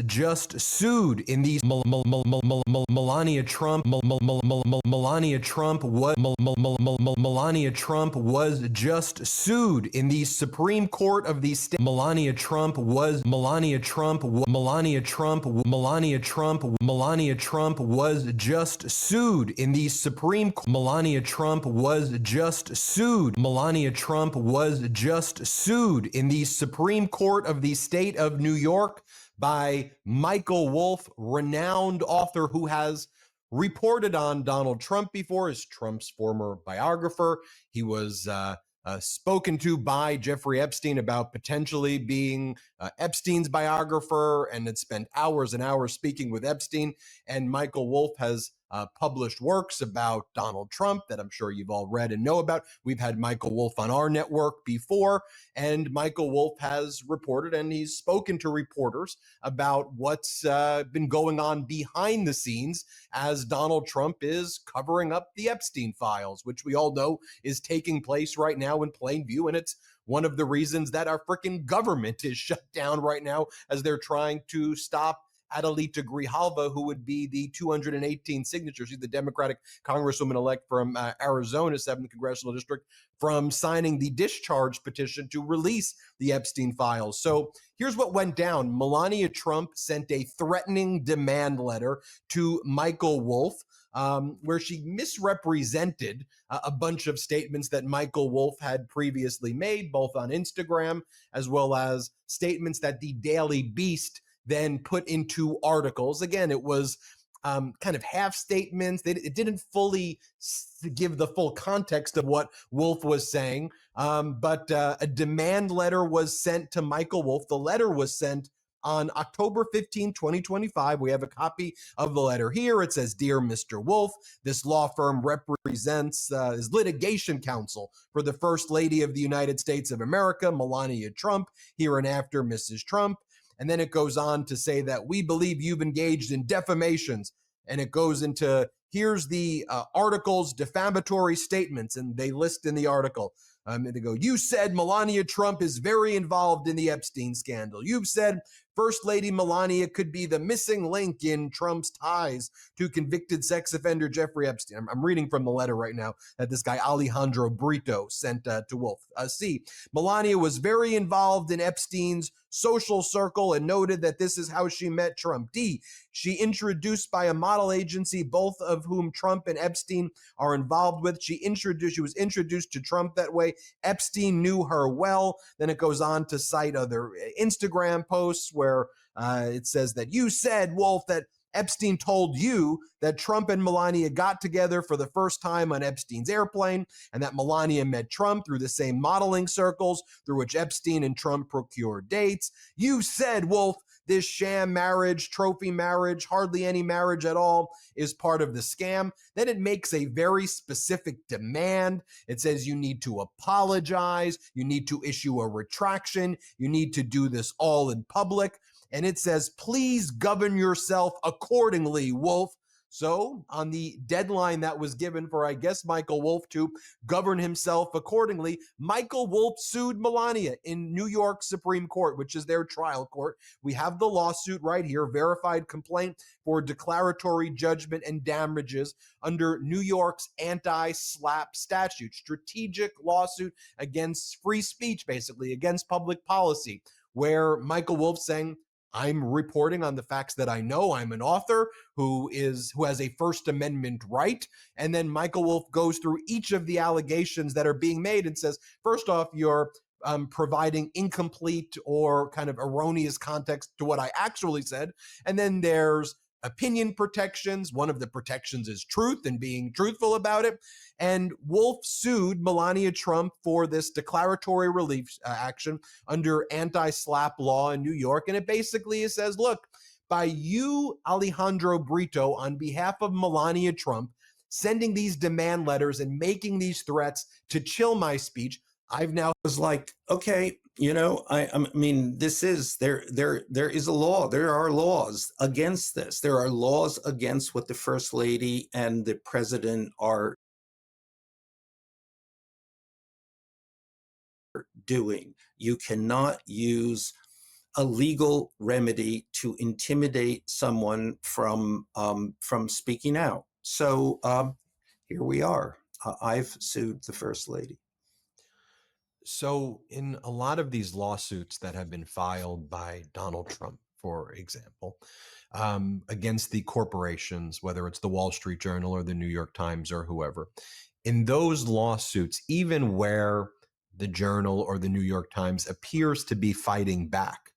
just sued in these Melania Trump Melania Trump was just sued in the Supreme Court of the state. Melania Trump was just sued in the Supreme Court. Melania Trump was just sued. Melania Trump was just sued in the Supreme Court of the state of New York by Michael Wolff, renowned author who has reported on Donald Trump before, as Trump's former biographer. He was spoken to by Jeffrey Epstein about potentially being Epstein's biographer, and had spent hours and hours speaking with Epstein. And Michael Wolff has published works about Donald Trump that I'm sure you've all read and know about. We've had Michael Wolff on our network before, and Michael Wolff has reported, and he's spoken to reporters about what's been going on behind the scenes as Donald Trump is covering up the Epstein files, which we all know is taking place right now in plain view. And it's one of the reasons that our freaking government is shut down right now, as they're trying to stop Adelita Grijalva, who would be the 218 signatures, she's the Democratic Congresswoman-elect from Arizona, 7th Congressional District, from signing the discharge petition to release the Epstein files. So here's what went down. Melania Trump sent a threatening demand letter to Michael Wolff, where she misrepresented a bunch of statements that Michael Wolff had previously made, both on Instagram, as well as statements that the Daily Beast then put into articles. Again, it was kind of half statements. It didn't fully give the full context of what Wolff was saying, but a demand letter was sent to Michael Wolff. The letter was sent on October 15, 2025. We have a copy of the letter here. It says, "Dear Mr. Wolff, this law firm represents is litigation counsel for the First Lady of the United States of America, Melania Trump, hereinafter Mrs. Trump." And then it goes on to say that we believe you've engaged in defamations. And it goes into, here's the article's defamatory statements. And they list in the article, and they go, "You said Melania Trump is very involved in the Epstein scandal. You've said First Lady Melania could be the missing link in Trump's ties to convicted sex offender Jeffrey Epstein." I'm reading from the letter right now that this guy Alejandro Brito sent to Wolff. C, "Melania was very involved in Epstein's social circle and noted that this is how she met Trump." D, "She introduced by a model agency, both of whom Trump and Epstein are involved with. She was introduced to Trump that way. Epstein knew her well." Then it goes on to cite other Instagram posts where it says that you said, Wolff, that Epstein told you that Trump and Melania got together for the first time on Epstein's airplane, and that Melania met Trump through the same modeling circles through which Epstein and Trump procured dates. You said, Wolff, this sham marriage, trophy marriage, hardly any marriage at all, is part of the scam. Then it makes a very specific demand. It says you need to apologize, you need to issue a retraction, you need to do this all in public. And it says, please govern yourself accordingly, Wolff. So on the deadline that was given for, I guess, Michael Wolff to govern himself accordingly, Michael Wolff sued Melania in New York Supreme Court, which is their trial court. We have the lawsuit right here, verified complaint for declaratory judgment and damages under New York's anti-SLAPP statute, strategic lawsuit against free speech, basically, against public policy, where Michael Wolff saying, I'm reporting on the facts that I know. I'm an author who has a First Amendment right. And then Michael Wolff goes through each of the allegations that are being made and says, first off, you're providing incomplete or kind of erroneous context to what I actually said. And then there's opinion protections. One of the protections is truth and being truthful about it. And Wolff sued Melania Trump for this declaratory relief action under anti-SLAPP law in New York. And it basically says, look, by you, Alejandro Brito, on behalf of Melania Trump, sending these demand letters and making these threats to chill my speech, I've now was like, okay, I mean, this is there is a law. There are laws against this. There are laws against what the First Lady and the President are doing. You cannot use a legal remedy to intimidate someone from speaking out. So here we are. I've sued the First Lady. So, in a lot of these lawsuits that have been filed by Donald Trump, for example, against the corporations, whether it's the Wall Street Journal or the New York Times or whoever, in those lawsuits, even where the Journal or the New York Times appears to be fighting back,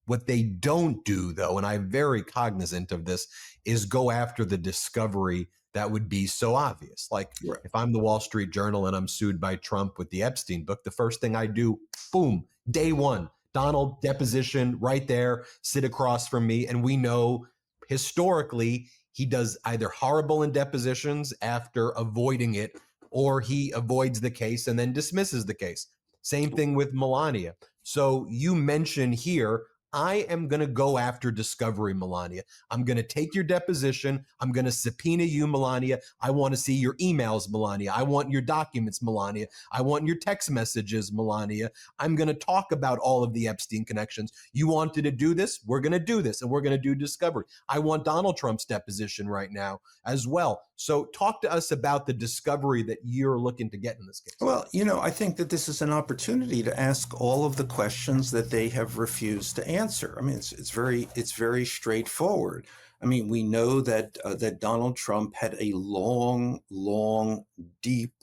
what they don't do, though, and I'm very cognizant of this, is go after the discovery that would be so obvious. Like, Right. if I'm the Wall Street Journal and I'm sued by Trump with the Epstein book, the first thing I do, boom, day one, Donald deposition right there, sit across from me. And we know historically he does either horrible in depositions after avoiding it, or he avoids the case and then dismisses the case. Same thing with Melania. So you mention here, I am going to go after discovery, Melania. I'm going to take your deposition. I'm going to subpoena you, Melania. I want to see your emails, Melania. I want your documents, Melania. I want your text messages, Melania. I'm going to talk about all of the Epstein connections. You wanted to do this? We're going to do this, and we're going to do discovery. I want Donald Trump's deposition right now as well. So talk to us about the discovery that you're looking to get in this case. Well, I think that this is an opportunity to ask all of the questions that they have refused to answer. I mean, it's very straightforward. I mean, we know that that Donald Trump had a long, deep,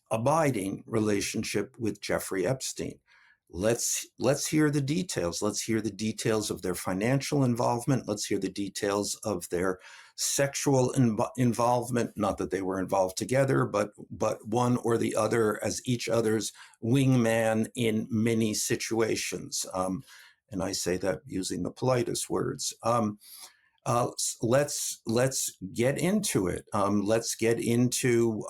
abiding relationship with Jeffrey Epstein. Let's hear the details. Let's hear the details of their financial involvement. Let's hear the details of their sexual involvement. Not that they were involved together, but one or the other as each other's wingman in many situations. And I say that using the politest words. Let's get into it. Let's get into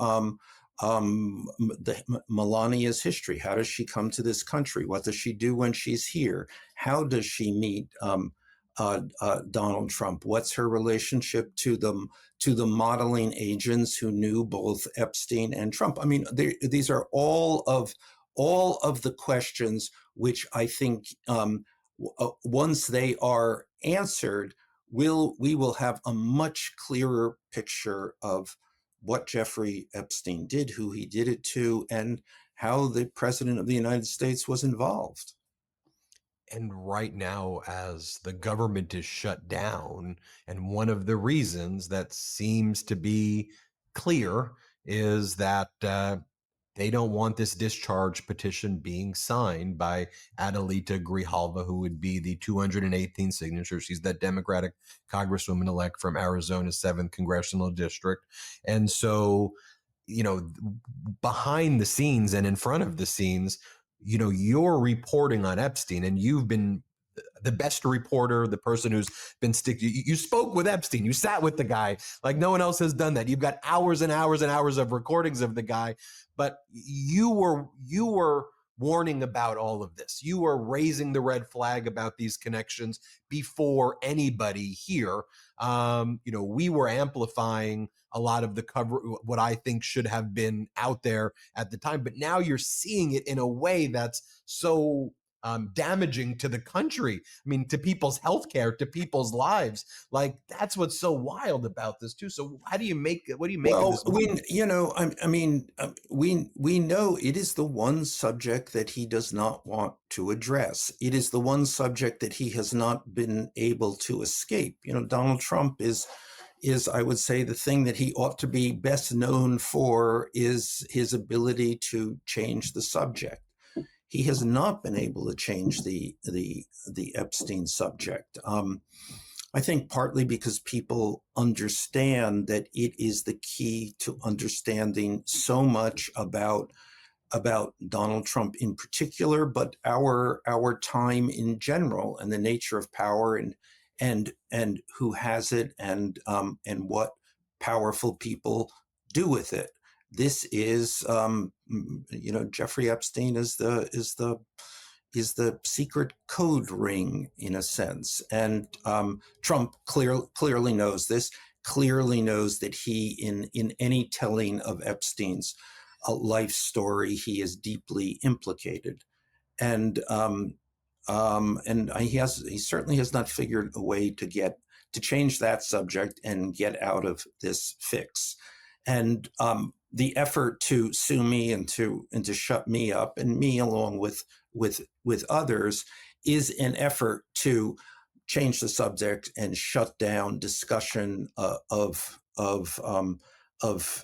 Melania's history. How does she come to this country? What does she do when she's here? How does she meet Donald Trump? What's her relationship to the modeling agents who knew both Epstein and Trump? I mean, these are all of the questions which I think once they are answered, we will have a much clearer picture of what Jeffrey Epstein did, who he did it to, and how the president of the United States was involved. And right now, as the government is shut down, and one of the reasons that seems to be clear is that they don't want this discharge petition being signed by Adelita Grijalva, who would be the 218th signature. She's that Democratic Congresswoman-elect from Arizona's 7th Congressional District. And so, behind the scenes and in front of the scenes, you're reporting on Epstein, and you've been the best reporter, the person who's been you spoke with Epstein, you sat with the guy like no one else has done that. You've got hours and hours and hours of recordings of the guy, but you were warning about all of this. You were raising the red flag about these connections before anybody here. We were amplifying a lot of the cover, what I think should have been out there at the time, but now you're seeing it in a way that's so damaging to the country. I mean, to people's healthcare, to people's lives. Like, that's what's so wild about this too. So what do you make of this? Well, we know it is the one subject that he does not want to address. It is the one subject that he has not been able to escape. Donald Trump is I would say the thing that he ought to be best known for is his ability to change the subject. He has not been able to change the Epstein subject. I think partly because people understand that it is the key to understanding so much about Donald Trump in particular, but our time in general, and the nature of power, and who has it, and what powerful people do with it. This is, Jeffrey Epstein is the secret code ring in a sense, and Trump clearly knows this. Clearly knows that he, in any telling of Epstein's life story, he is deeply implicated, and He certainly has not figured a way to change that subject and get out of this fix. And the effort to sue me and to shut me up, and me along with others, is an effort to change the subject and shut down discussion of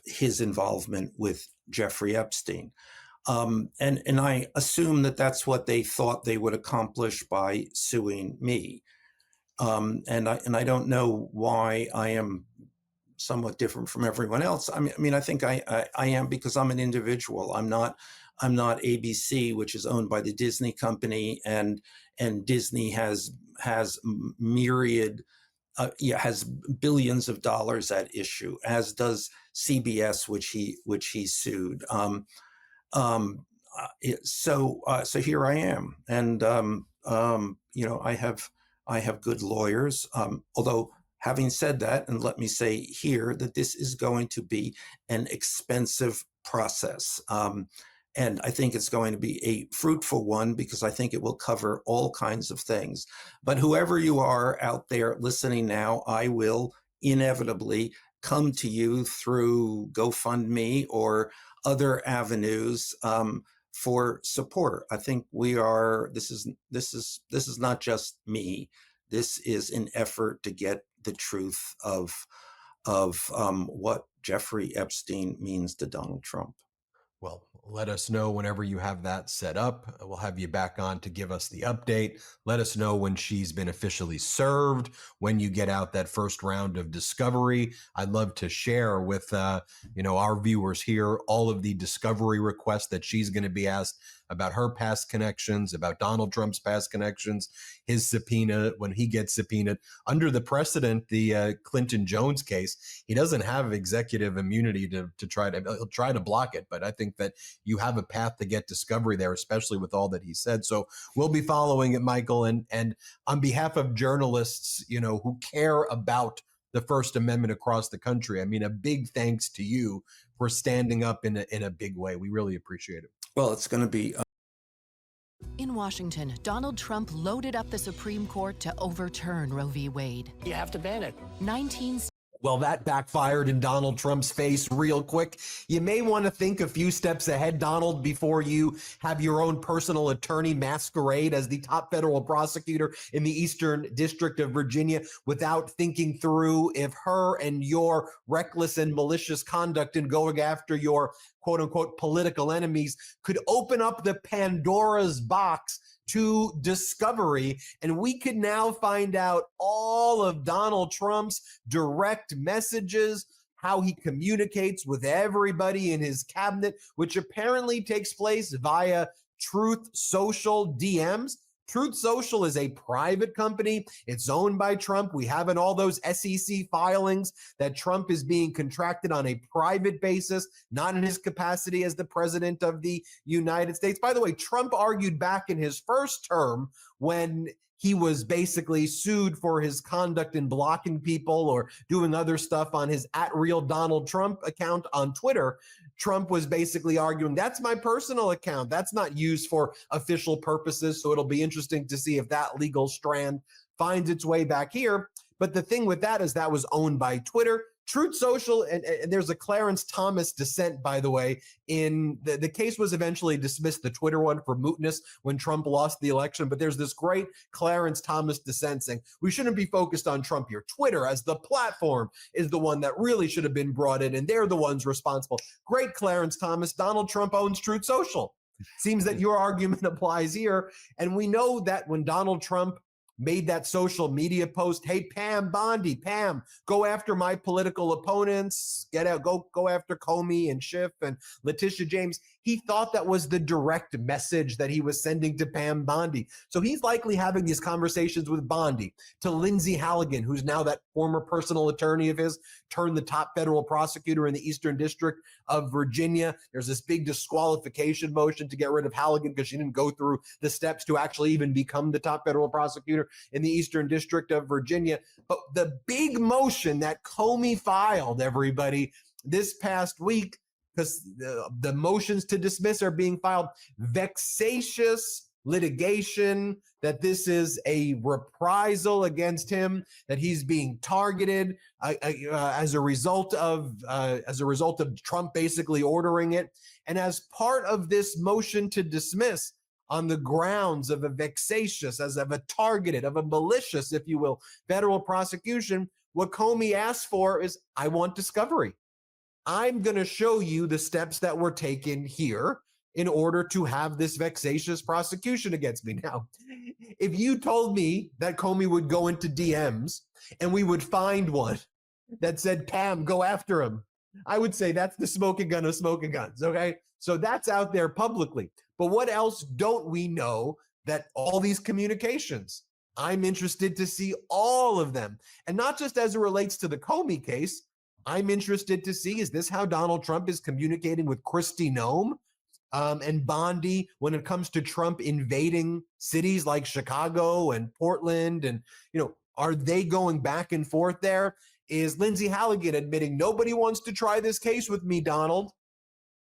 his involvement with Jeffrey Epstein. And I assume that that's what they thought they would accomplish by suing me. And I don't know why I am somewhat different from everyone else. I mean, I think I am, because I'm an individual. I'm not ABC, which is owned by the Disney company, and Disney has myriad. Has billions of dollars at issue, as does CBS, which he sued. So here I am, and I have good lawyers. Although, having said that, and let me say here that this is going to be an expensive process. And I think it's going to be a fruitful one, because I think it will cover all kinds of things. But whoever you are out there listening now, I will inevitably come to you through GoFundMe or other avenues for support. I think this is not just me. This is an effort to get the truth of what Jeffrey Epstein means to Donald Trump. Well, let us know whenever you have that set up. We'll have you back on to give us the update. Let us know when she's been officially served, when you get out that first round of discovery. I'd love to share with our viewers here all of the discovery requests that she's going to be asked about her past connections, about Donald Trump's past connections, his subpoena, when he gets subpoenaed. Under the precedent, the Clinton Jones case, he doesn't have executive immunity to he'll try to block it. But I think that you have a path to get discovery there, especially with all that he said. So we'll be following it, Michael. And on behalf of journalists, who care about the First Amendment across the country, I mean, a big thanks to you for standing up in a big way. We really appreciate it. Well, it's going to be. In Washington, Donald Trump loaded up the Supreme Court to overturn Roe v. Wade. You have to ban it. 19 Well, that backfired in Donald Trump's face real quick. You may want to think a few steps ahead, Donald, before you have your own personal attorney masquerade as the top federal prosecutor in the Eastern District of Virginia without thinking through if her and your reckless and malicious conduct in going after your quote unquote political enemies could open up the Pandora's box to discovery, and we could now find out all of Donald Trump's direct messages, how he communicates with everybody in his cabinet, which apparently takes place via Truth Social DMs. Truth Social is a private company. It's owned by Trump. We have in all those SEC filings that Trump is being contracted on a private basis, not in his capacity as the president of the United States. By the way, Trump argued back in his first term when he was basically sued for his conduct in blocking people or doing other stuff on his @RealDonaldTrump account on Twitter. Trump was basically arguing, that's my personal account. That's not used for official purposes. So it'll be interesting to see if that legal strand finds its way back here. But the thing with that is that was owned by Twitter. Truth Social, and there's a Clarence Thomas dissent, by the way, in the case was eventually dismissed, the Twitter one, for mootness when Trump lost the election. But there's this great Clarence Thomas dissent saying we shouldn't be focused on Trump here. Twitter as the platform is the one that really should have been brought in, and they're the ones responsible. Great Clarence Thomas. Donald Trump owns Truth Social. Seems that your argument applies here. And we know that when Donald Trump made that social media post, hey, Pam Bondi, Pam, go after my political opponents, get out, go after Comey and Schiff and Letitia James. He thought that was the direct message that he was sending to Pam Bondi. So he's likely having these conversations with Bondi, to Lindsey Halligan, who's now that former personal attorney of his, turned the top federal prosecutor in the Eastern District of Virginia. There's this big disqualification motion to get rid of Halligan because she didn't go through the steps to actually even become the top federal prosecutor in the Eastern District of Virginia. But the big motion that Comey filed, everybody, this past week, because the motions to dismiss are being filed, vexatious litigation, that this is a reprisal against him, that he's being targeted as a result of Trump basically ordering it. And as part of this motion to dismiss on the grounds of a vexatious, as of a targeted, of a malicious, if you will, federal prosecution, what Comey asked for is, I want discovery. I'm going to show you the steps that were taken here in order to have this vexatious prosecution against me. Now, if you told me that Comey would go into DMs and we would find one that said, Pam, go after him, I would say that's the smoking gun of smoking guns, okay? So that's out there publicly. But what else don't we know that all these communications? I'm interested to see all of them. And not just as it relates to the Comey case, I'm interested to see, is this how Donald Trump is communicating with Kristi Noem and Bondi when it comes to Trump invading cities like Chicago and Portland? And, are they going back and forth there? Is Lindsey Halligan admitting nobody wants to try this case with me, Donald?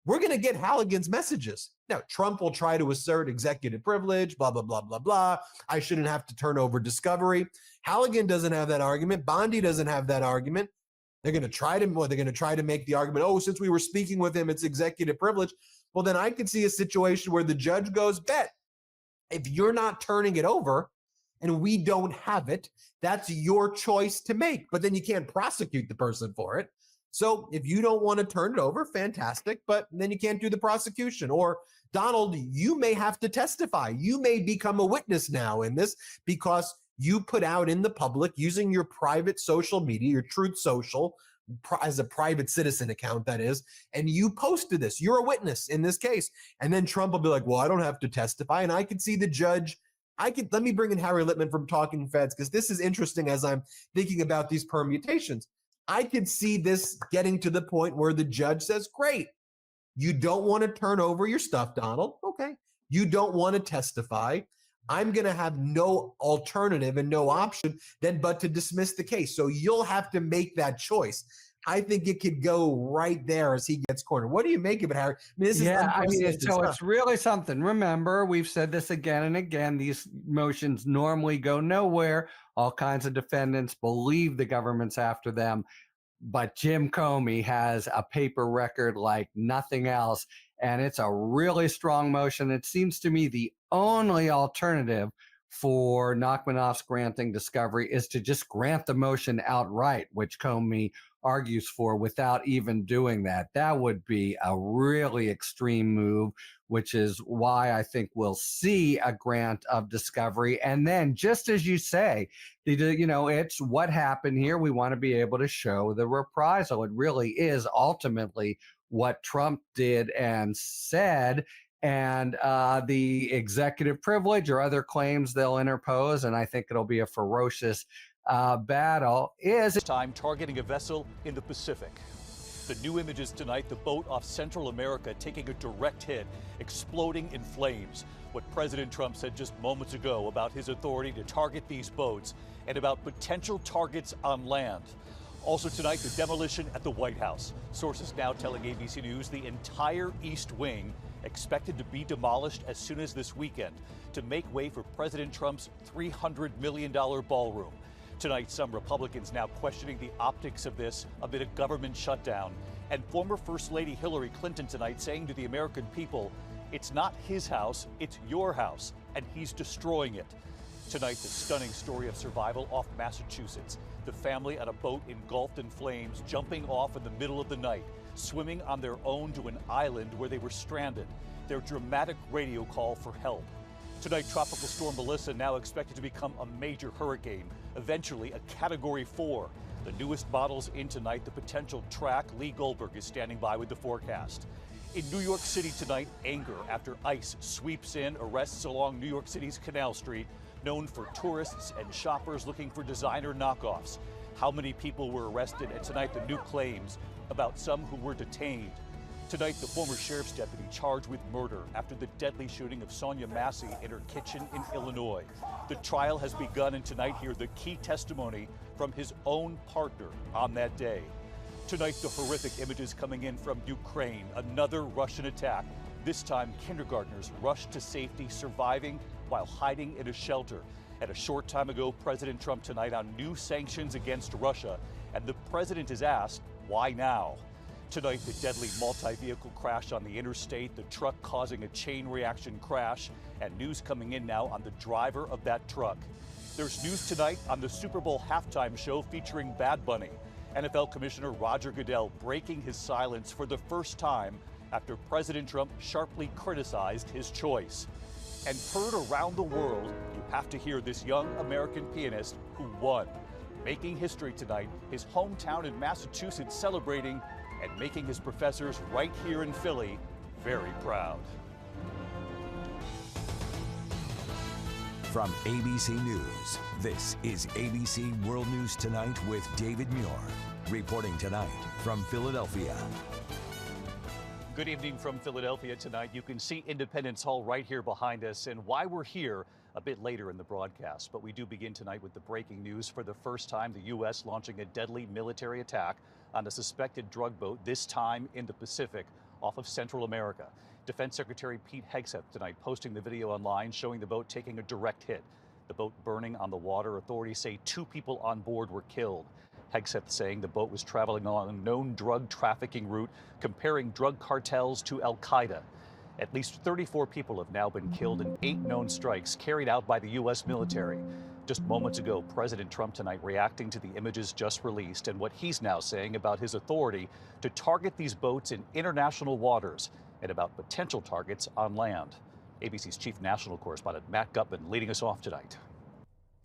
We're going to get Halligan's messages. Now, Trump will try to assert executive privilege, blah, blah, blah, blah, blah. I shouldn't have to turn over discovery. Halligan doesn't have that argument. Bondi doesn't have that argument. They're going to try to make the argument, oh, since we were speaking with him, it's executive privilege. Well, then I could see a situation where the judge goes, bet, if you're not turning it over and we don't have it, that's your choice to make. But then you can't prosecute the person for it. So if you don't want to turn it over, fantastic, but then you can't do the prosecution. Or, Donald, you may have to testify. You may become a witness now in this because you put out in the public using your private social media, your Truth Social, as a private citizen account, that is, and you posted this. You're a witness in this case. And then Trump will be like, well, I don't have to testify. And I could see the judge. Let me bring in Harry Littman from Talking Feds, because this is interesting as I'm thinking about these permutations. I could see this getting to the point where the judge says, great, you don't want to turn over your stuff, Donald. Okay. You don't want to testify. I'm going to have no alternative and no option then but to dismiss the case. So you'll have to make that choice. I think it could go right there as he gets cornered. What do you make of it, Harry? This is it's really something. Remember, we've said this again and again. These motions normally go nowhere. All kinds of defendants believe the government's after them. But Jim Comey has a paper record like nothing else, and it's a really strong motion. It seems to me the only alternative for Nachmanoff's granting discovery is to just grant the motion outright, which Comey argues for, without even doing that. That would be a really extreme move, which is why I think we'll see a grant of discovery. And then, just as you say, it's what happened here. We want to be able to show the reprisal. It really is ultimately what Trump did and said. And the executive privilege or other claims they'll interpose, and I think it'll be a ferocious battle, is this time targeting a vessel in the Pacific. The new images tonight, the boat off Central America taking a direct hit, exploding in flames. What President Trump said just moments ago about his authority to target these boats and about potential targets on land. Also tonight, the demolition at the White House. Sources now telling ABC News the entire East Wing expected to be demolished as soon as this weekend to make way for President Trump's $300 million ballroom. Tonight, some Republicans now questioning the optics of this amid a government shutdown. And former First Lady Hillary Clinton tonight saying to the American people, it's not his house, it's your house, and he's destroying it. Tonight, the stunning story of survival off Massachusetts. The family on a boat engulfed in flames, jumping off in the middle of the night, swimming on their own to an island where they were stranded. Their dramatic radio call for help. Tonight, Tropical Storm Melissa now expected to become a major hurricane, eventually a Category 4. The newest models in tonight, the potential track. Lee Goldberg is standing by with the forecast. In New York City tonight, anger after ICE sweeps in arrests along New York City's Canal Street, known for tourists and shoppers looking for designer knockoffs. How many people were arrested, and tonight the new claims about some who were detained. Tonight, the former sheriff's deputy charged with murder after the deadly shooting of Sonia Massey in her kitchen in Illinois. The trial has begun, and tonight hear the key testimony from his own partner on that day. Tonight, the horrific images coming in from Ukraine, another Russian attack. This time, kindergartners rushed to safety, surviving while hiding in a shelter. And a short time ago, President Trump tonight on new sanctions against Russia. And the president is asked, why now? Tonight, the deadly multi-vehicle crash on the interstate, the truck causing a chain reaction crash, and news coming in now on the driver of that truck. There's news tonight on the Super Bowl halftime show featuring Bad Bunny. NFL Commissioner Roger Goodell breaking his silence for the first time after President Trump sharply criticized his choice. And heard around the world, you have to hear this young American pianist who won. Making history tonight, his hometown in Massachusetts celebrating and making his professors right here in Philly very proud. From ABC News, this is ABC World News Tonight with David Muir. Reporting tonight from Philadelphia. Good evening from Philadelphia tonight. You can see Independence Hall right here behind us and why we're here a bit later in the broadcast. But we do begin tonight with the breaking news. For the first time, the U.S. launching a deadly military attack on a suspected drug boat, this time in the Pacific off of Central America. Defense Secretary Pete Hegseth tonight posting the video online showing the boat taking a direct hit. The boat burning on the water. Authorities say 2 people on board were killed. Hegseth saying the boat was traveling along a known drug trafficking route, comparing drug cartels to Al-Qaeda. At least 34 people have now been killed in 8 known strikes carried out by the U.S. military. Just moments ago, President Trump tonight reacting to the images just released and what he's now saying about his authority to target these boats in international waters and about potential targets on land. ABC's chief national correspondent Matt Gutman leading us off tonight.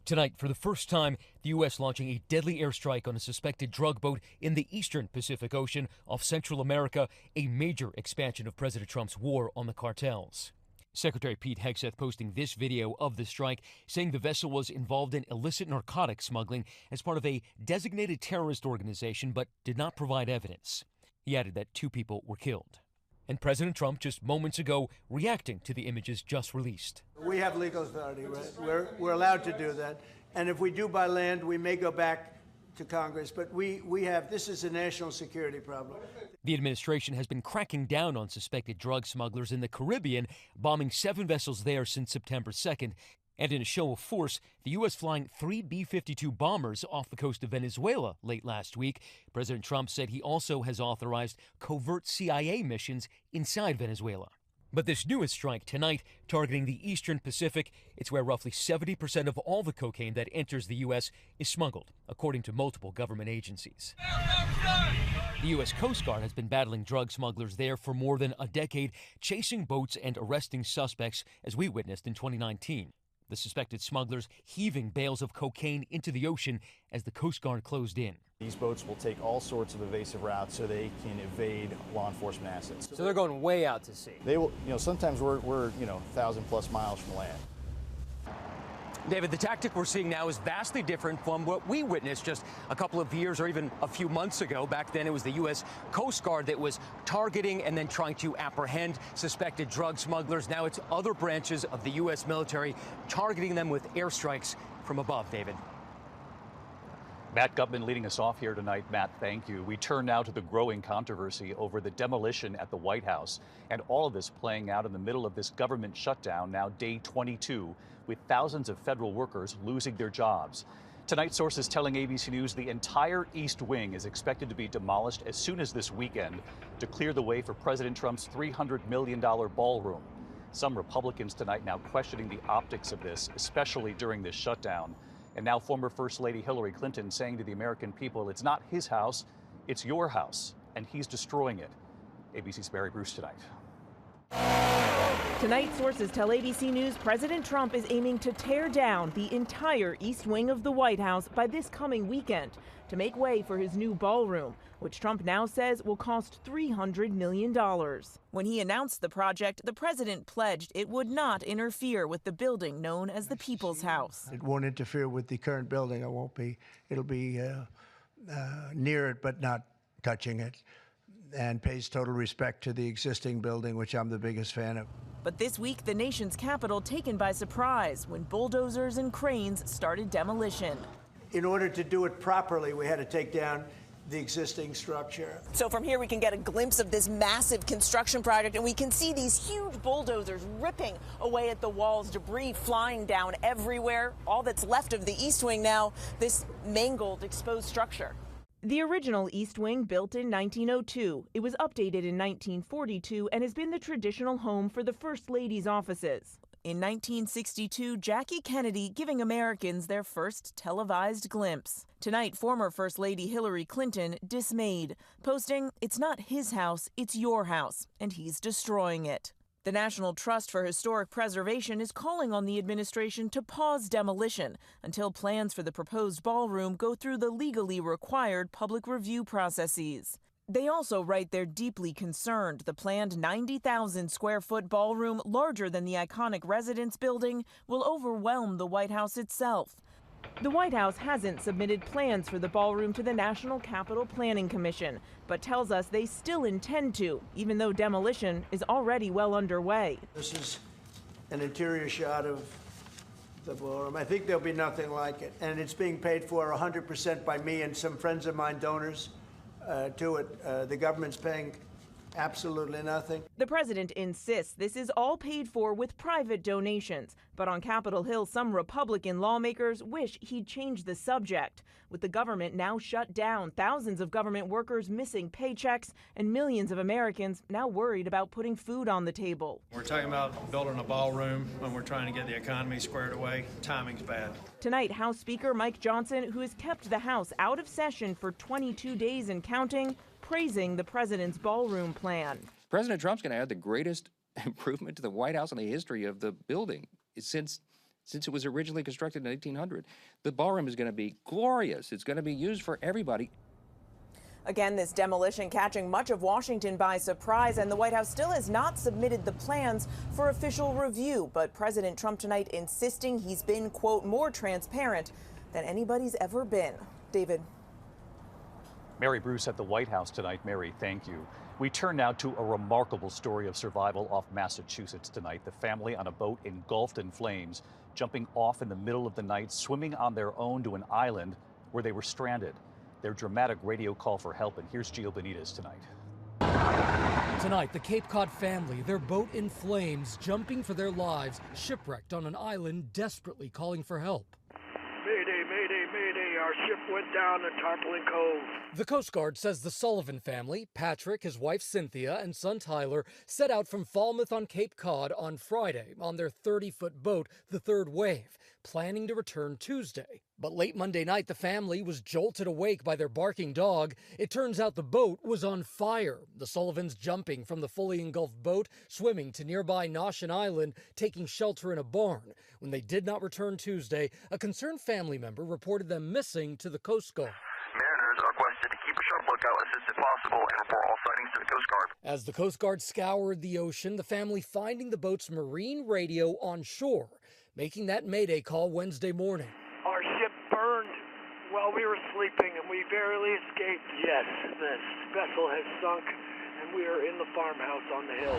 Tonight, for the first time, the U.S. launching a deadly airstrike on a suspected drug boat in the eastern Pacific Ocean off Central America, a major expansion of President Trump's war on the cartels. Secretary Pete Hegseth posting this video of the strike, saying the vessel was involved in illicit narcotics smuggling as part of a designated terrorist organization, but did not provide evidence. He added that 2 people were killed. And President Trump just moments ago reacting to the images just released. We have legal authority, right? We're allowed to do that. And if we do by land, we may go back to Congress. But this is a national security problem. The administration has been cracking down on suspected drug smugglers in the Caribbean, bombing 7 vessels there since September 2nd. And in a show of force, the U.S. flying 3 B-52 bombers off the coast of Venezuela late last week. President Trump said he also has authorized covert CIA missions inside Venezuela. But this newest strike tonight, targeting the eastern Pacific, it's where roughly 70% of all the cocaine that enters the U.S. is smuggled, according to multiple government agencies. The U.S. Coast Guard has been battling drug smugglers there for more than a decade, chasing boats and arresting suspects, as we witnessed in 2019. The suspected smugglers heaving bales of cocaine into the ocean as the Coast Guard closed in. These boats will take all sorts of evasive routes so they can evade law enforcement assets. So they're going way out to sea. They will, sometimes we're 1,000+ miles from land. David, the tactic we're seeing now is vastly different from what we witnessed just a couple of years or even a few months ago. Back then, it was the U.S. Coast Guard that was targeting and then trying to apprehend suspected drug smugglers. Now it's other branches of the U.S. military targeting them with airstrikes from above, David. Matt Gutman leading us off here tonight. Matt, thank you. We turn now to the growing controversy over the demolition at the White House, and all of this playing out in the middle of this government shutdown, now day 22, with thousands of federal workers losing their jobs. Tonight, sources telling ABC News the entire East Wing is expected to be demolished as soon as this weekend to clear the way for President Trump's $300 million ballroom. Some Republicans tonight now questioning the optics of this, especially during this shutdown. And now former First Lady Hillary Clinton saying to the American people, it's not his house, it's your house, and he's destroying it. ABC's Barry Bruce tonight. Tonight, sources tell ABC News President Trump is aiming to tear down the entire East Wing of the White House by this coming weekend to make way for his new ballroom, which Trump now says will cost $300 million. When he announced the project, the president pledged it would not interfere with the building known as the People's House. It won't interfere with the current building. It'll be near it, but not touching it, and pays total respect to the existing building, which I'm the biggest fan of. But this week, the nation's capital taken by surprise when bulldozers and cranes started demolition. In order to do it properly, we had to take down the existing structure. So from here we can get a glimpse of this massive construction project, and we can see these huge bulldozers ripping away at the walls, debris flying down everywhere. All that's left of the East Wing now, this mangled, exposed structure. The original East Wing, built in 1902. It was updated in 1942 and has been the traditional home for the First Lady's offices. In 1962, Jackie Kennedy giving Americans their first televised glimpse. Tonight, former First Lady Hillary Clinton dismayed, posting, "It's not his house, it's your house, and he's destroying it." The National Trust for Historic Preservation is calling on the administration to pause demolition until plans for the proposed ballroom go through the legally required public review processes. They also write they're deeply concerned the planned 90,000 square foot ballroom, larger than the iconic residence building, will overwhelm the White House itself. The White House hasn't submitted plans for the ballroom to the National Capital Planning Commission, but tells us they still intend to, even though demolition is already well underway. This is an interior shot of the ballroom. I think there'll be nothing like it, and it's being paid for 100% by me and some friends of mine, donors. To it. The government's paying absolutely nothing. The president insists this is all paid for with private donations. But on Capitol Hill, some Republican lawmakers wish he'd change the subject. With the government now shut down, thousands of government workers missing paychecks, and millions of Americans now worried about putting food on the table. We're talking about building a ballroom when we're trying to get the economy squared away. Timing's bad. Tonight, House Speaker Mike Johnson, who has kept the House out of session for 22 days and counting, praising the president's ballroom plan. President Trump's going to add the greatest improvement to the White House in the history of the building since it was originally constructed in 1800. The ballroom is going to be glorious. It's going to be used for everybody. Again, this demolition catching much of Washington by surprise, and the White House still has not submitted the plans for official review. But President Trump tonight insisting he's been, quote, more transparent than anybody's ever been. David. Mary Bruce at the White House tonight. Mary, thank you. We turn now to a remarkable story of survival off Massachusetts tonight. The family on a boat engulfed in flames, jumping off in the middle of the night, swimming on their own to an island where they were stranded. Their dramatic radio call for help, and here's Gio Benitez tonight. Tonight, the Cape Cod family, their boat in flames, jumping for their lives, shipwrecked on an island, desperately calling for help. Mayday, mayday, mayday, our ship went down in Tarpaulin Cove. The Coast Guard says the Sullivan family, Patrick, his wife Cynthia, and son Tyler, set out from Falmouth on Cape Cod on Friday on their 30-foot boat, the Third Wave, planning to return Tuesday. But late Monday night, the family was jolted awake by their barking dog. It turns out the boat was on fire. The Sullivans jumping from the fully engulfed boat, swimming to nearby Noshin Island, taking shelter in a barn. When they did not return Tuesday, a concerned family member reported them missing to the Coast Guard. Mariners are requested to keep a sharp lookout as soon as possible and report all sightings to the Coast Guard. As the Coast Guard scoured the ocean, the family finding the boat's marine radio on shore, making that mayday call Wednesday morning. Our ship burned while we were sleeping and we barely escaped. Yes, this vessel has sunk and we are in the farmhouse on the hill.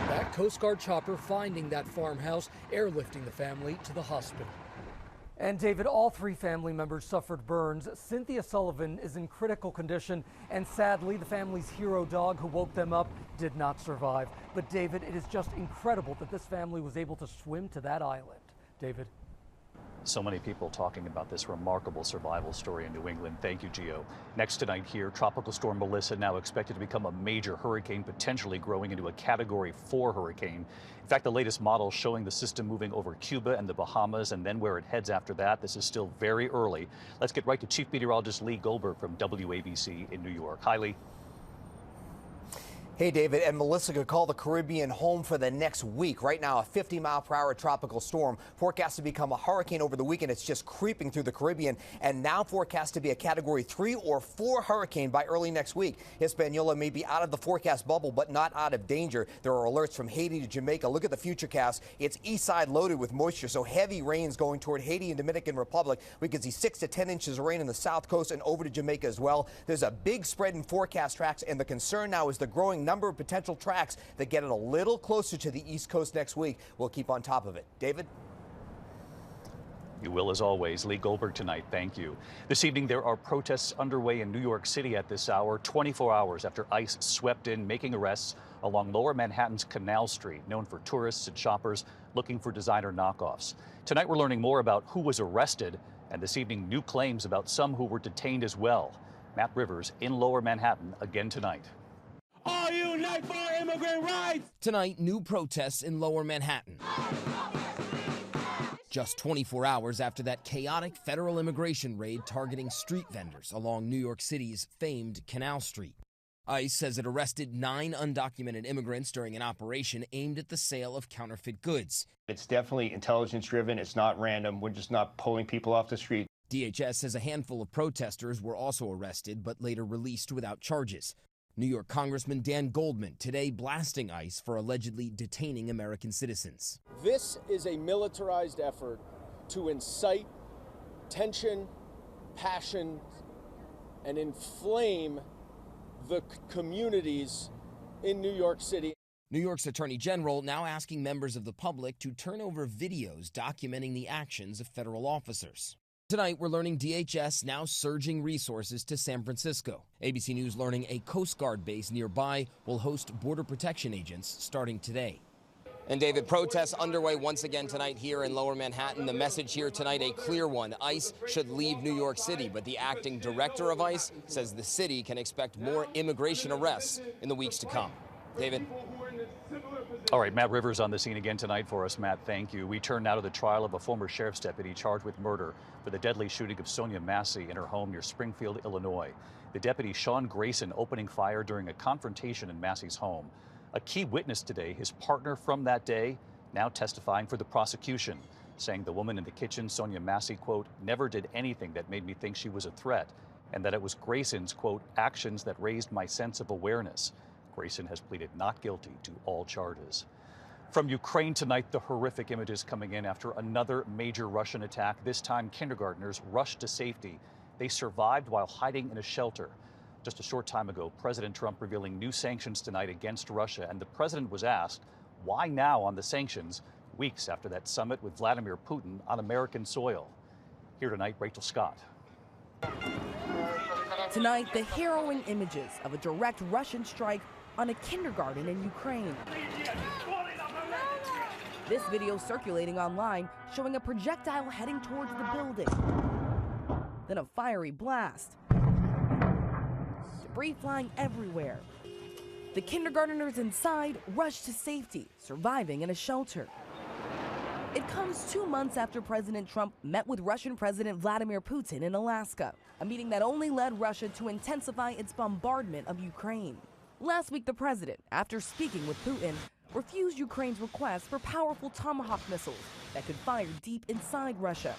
That Coast Guard chopper finding that farmhouse, airlifting the family to the hospital. And David, all three family members suffered burns. Cynthia Sullivan is in critical condition, and sadly, the family's hero dog who woke them up did not survive. But David, it is just incredible that this family was able to swim to that island. David. So many people talking about this remarkable survival story in New England. Thank you, Gio. Next tonight here, Tropical Storm Melissa now expected to become a major hurricane, potentially growing into a Category 4 hurricane. In fact, the latest model showing the system moving over Cuba and the Bahamas and then where it heads after that. This is still very early. Let's get right to Chief Meteorologist Lee Goldberg from WABC in New York. Hi, Lee. Hey, David, and Melissa could call the Caribbean home for the next week. Right now, a 50-mile-per-hour tropical storm forecast to become a hurricane over the weekend. It's just creeping through the Caribbean, and now forecast to be a Category 3 or 4 hurricane by early next week. Hispaniola may be out of the forecast bubble, but not out of danger. There are alerts from Haiti to Jamaica. Look at the futurecast. It's east side loaded with moisture, so heavy rains going toward Haiti and Dominican Republic. We could see 6 to 10 inches of rain in the south coast and over to Jamaica as well. There's a big spread in forecast tracks, and the concern now is the growing number of potential tracks that get it a little closer to the East Coast next week. We'll keep on top of it. David? You will, as always. Lee Goldberg tonight, thank you. This evening, there are protests underway in New York City at this hour, 24 hours after ICE swept in, making arrests along Lower Manhattan's Canal Street, known for tourists and shoppers looking for designer knockoffs. Tonight, we're learning more about who was arrested, and this evening, new claims about some who were detained as well. Matt Rivers in Lower Manhattan again tonight. All unite for immigrant rights! Tonight, new protests in Lower Manhattan. Just 24 hours after that chaotic federal immigration raid targeting street vendors along New York City's famed Canal Street. ICE says it arrested 9 undocumented immigrants during an operation aimed at the sale of counterfeit goods. It's definitely intelligence-driven. It's not random. We're just not pulling people off the street. DHS says a handful of protesters were also arrested but later released without charges. New York Congressman Dan Goldman today blasting ICE for allegedly detaining American citizens. This is a militarized effort to incite tension, passion, and inflame the communities in New York City. New York's Attorney General now asking members of the public to turn over videos documenting the actions of federal officers. Tonight, we're learning DHS now surging resources to San Francisco. ABC News learning a Coast Guard base nearby will host Border Protection agents starting today. And David, protests underway once again tonight here in Lower Manhattan. The message here tonight, a clear one. ICE should leave New York City, but the acting director of ICE says the city can expect more immigration arrests in the weeks to come. David? All right, Matt Rivers on the scene again tonight for us. Matt, thank you. We turn now to the trial of a former sheriff's deputy charged with murder for the deadly shooting of Sonia Massey in her home near Springfield, Illinois. The deputy, Sean Grayson, opening fire during a confrontation in Massey's home. A key witness today, his partner from that day, now testifying for the prosecution, saying the woman in the kitchen, Sonia Massey, quote, never did anything that made me think she was a threat, and that it was Grayson's, quote, actions that raised my sense of awareness. Grayson has pleaded not guilty to all charges. From Ukraine tonight, the horrific images coming in after another major Russian attack. This time, kindergartners rushed to safety. They survived while hiding in a shelter. Just a short time ago, President Trump revealing new sanctions tonight against Russia, and the president was asked, why now on the sanctions, weeks after that summit with Vladimir Putin on American soil? Here tonight, Rachel Scott. Tonight, the harrowing images of a direct Russian strike on a kindergarten in Ukraine. This video circulating online showing a projectile heading towards the building. Then a fiery blast. Debris flying everywhere. The kindergartners inside rushed to safety, surviving in a shelter. It comes 2 months after President Trump met with Russian President Vladimir Putin in Alaska, a meeting that only led Russia to intensify its bombardment of Ukraine. Last week, the president, after speaking with Putin, refused Ukraine's request for powerful Tomahawk missiles that could fire deep inside Russia.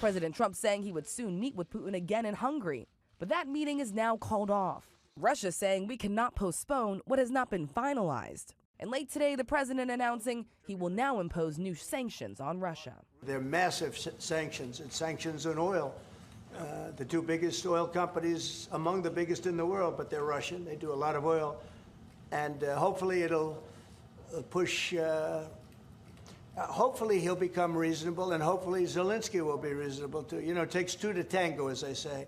President Trump saying he would soon meet with Putin again in Hungary, but that meeting is now called off. Russia saying we cannot postpone what has not been finalized. And late today, the president announcing he will now impose new sanctions on Russia. They're massive sanctions. It's sanctions on oil. The 2 biggest oil companies, among the biggest in the world, but they're Russian. They do a lot of oil. And hopefully it'll push, hopefully he'll become reasonable, and hopefully Zelensky will be reasonable too. You know, it takes 2 to tango, as they say.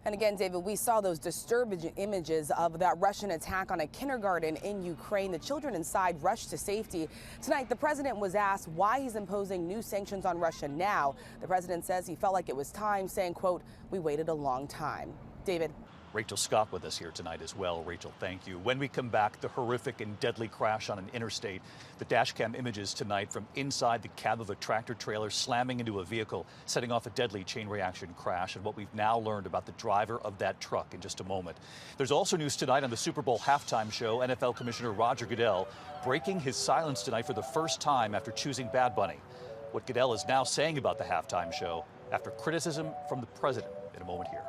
And again, David, we saw those disturbing images of that Russian attack on a kindergarten in Ukraine. The children inside rushed to safety. Tonight, the president was asked why he's imposing new sanctions on Russia now. The president says he felt like it was time, saying, quote, we waited a long time. David. Rachel Scott with us here tonight as well. Rachel, thank you. When we come back, the horrific and deadly crash on an interstate. The dash cam images tonight from inside the cab of a tractor trailer slamming into a vehicle, setting off a deadly chain reaction crash, and what we've now learned about the driver of that truck in just a moment. There's also news tonight on the Super Bowl halftime show. NFL Commissioner Roger Goodell breaking his silence tonight for the first time after choosing Bad Bunny. What Goodell is now saying about the halftime show after criticism from the president in a moment here.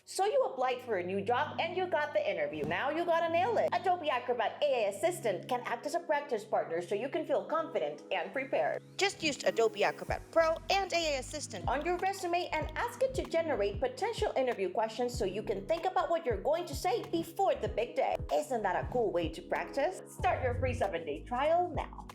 So you applied for a new job and you got the interview. Now you gotta nail it. Adobe Acrobat AI Assistant can act as a practice partner so you can feel confident and prepared. Just use Adobe Acrobat Pro and AI Assistant on your resume and ask it to generate potential interview questions so you can think about what you're going to say before the big day. Isn't that a cool way to practice? Start your free 7-day trial now.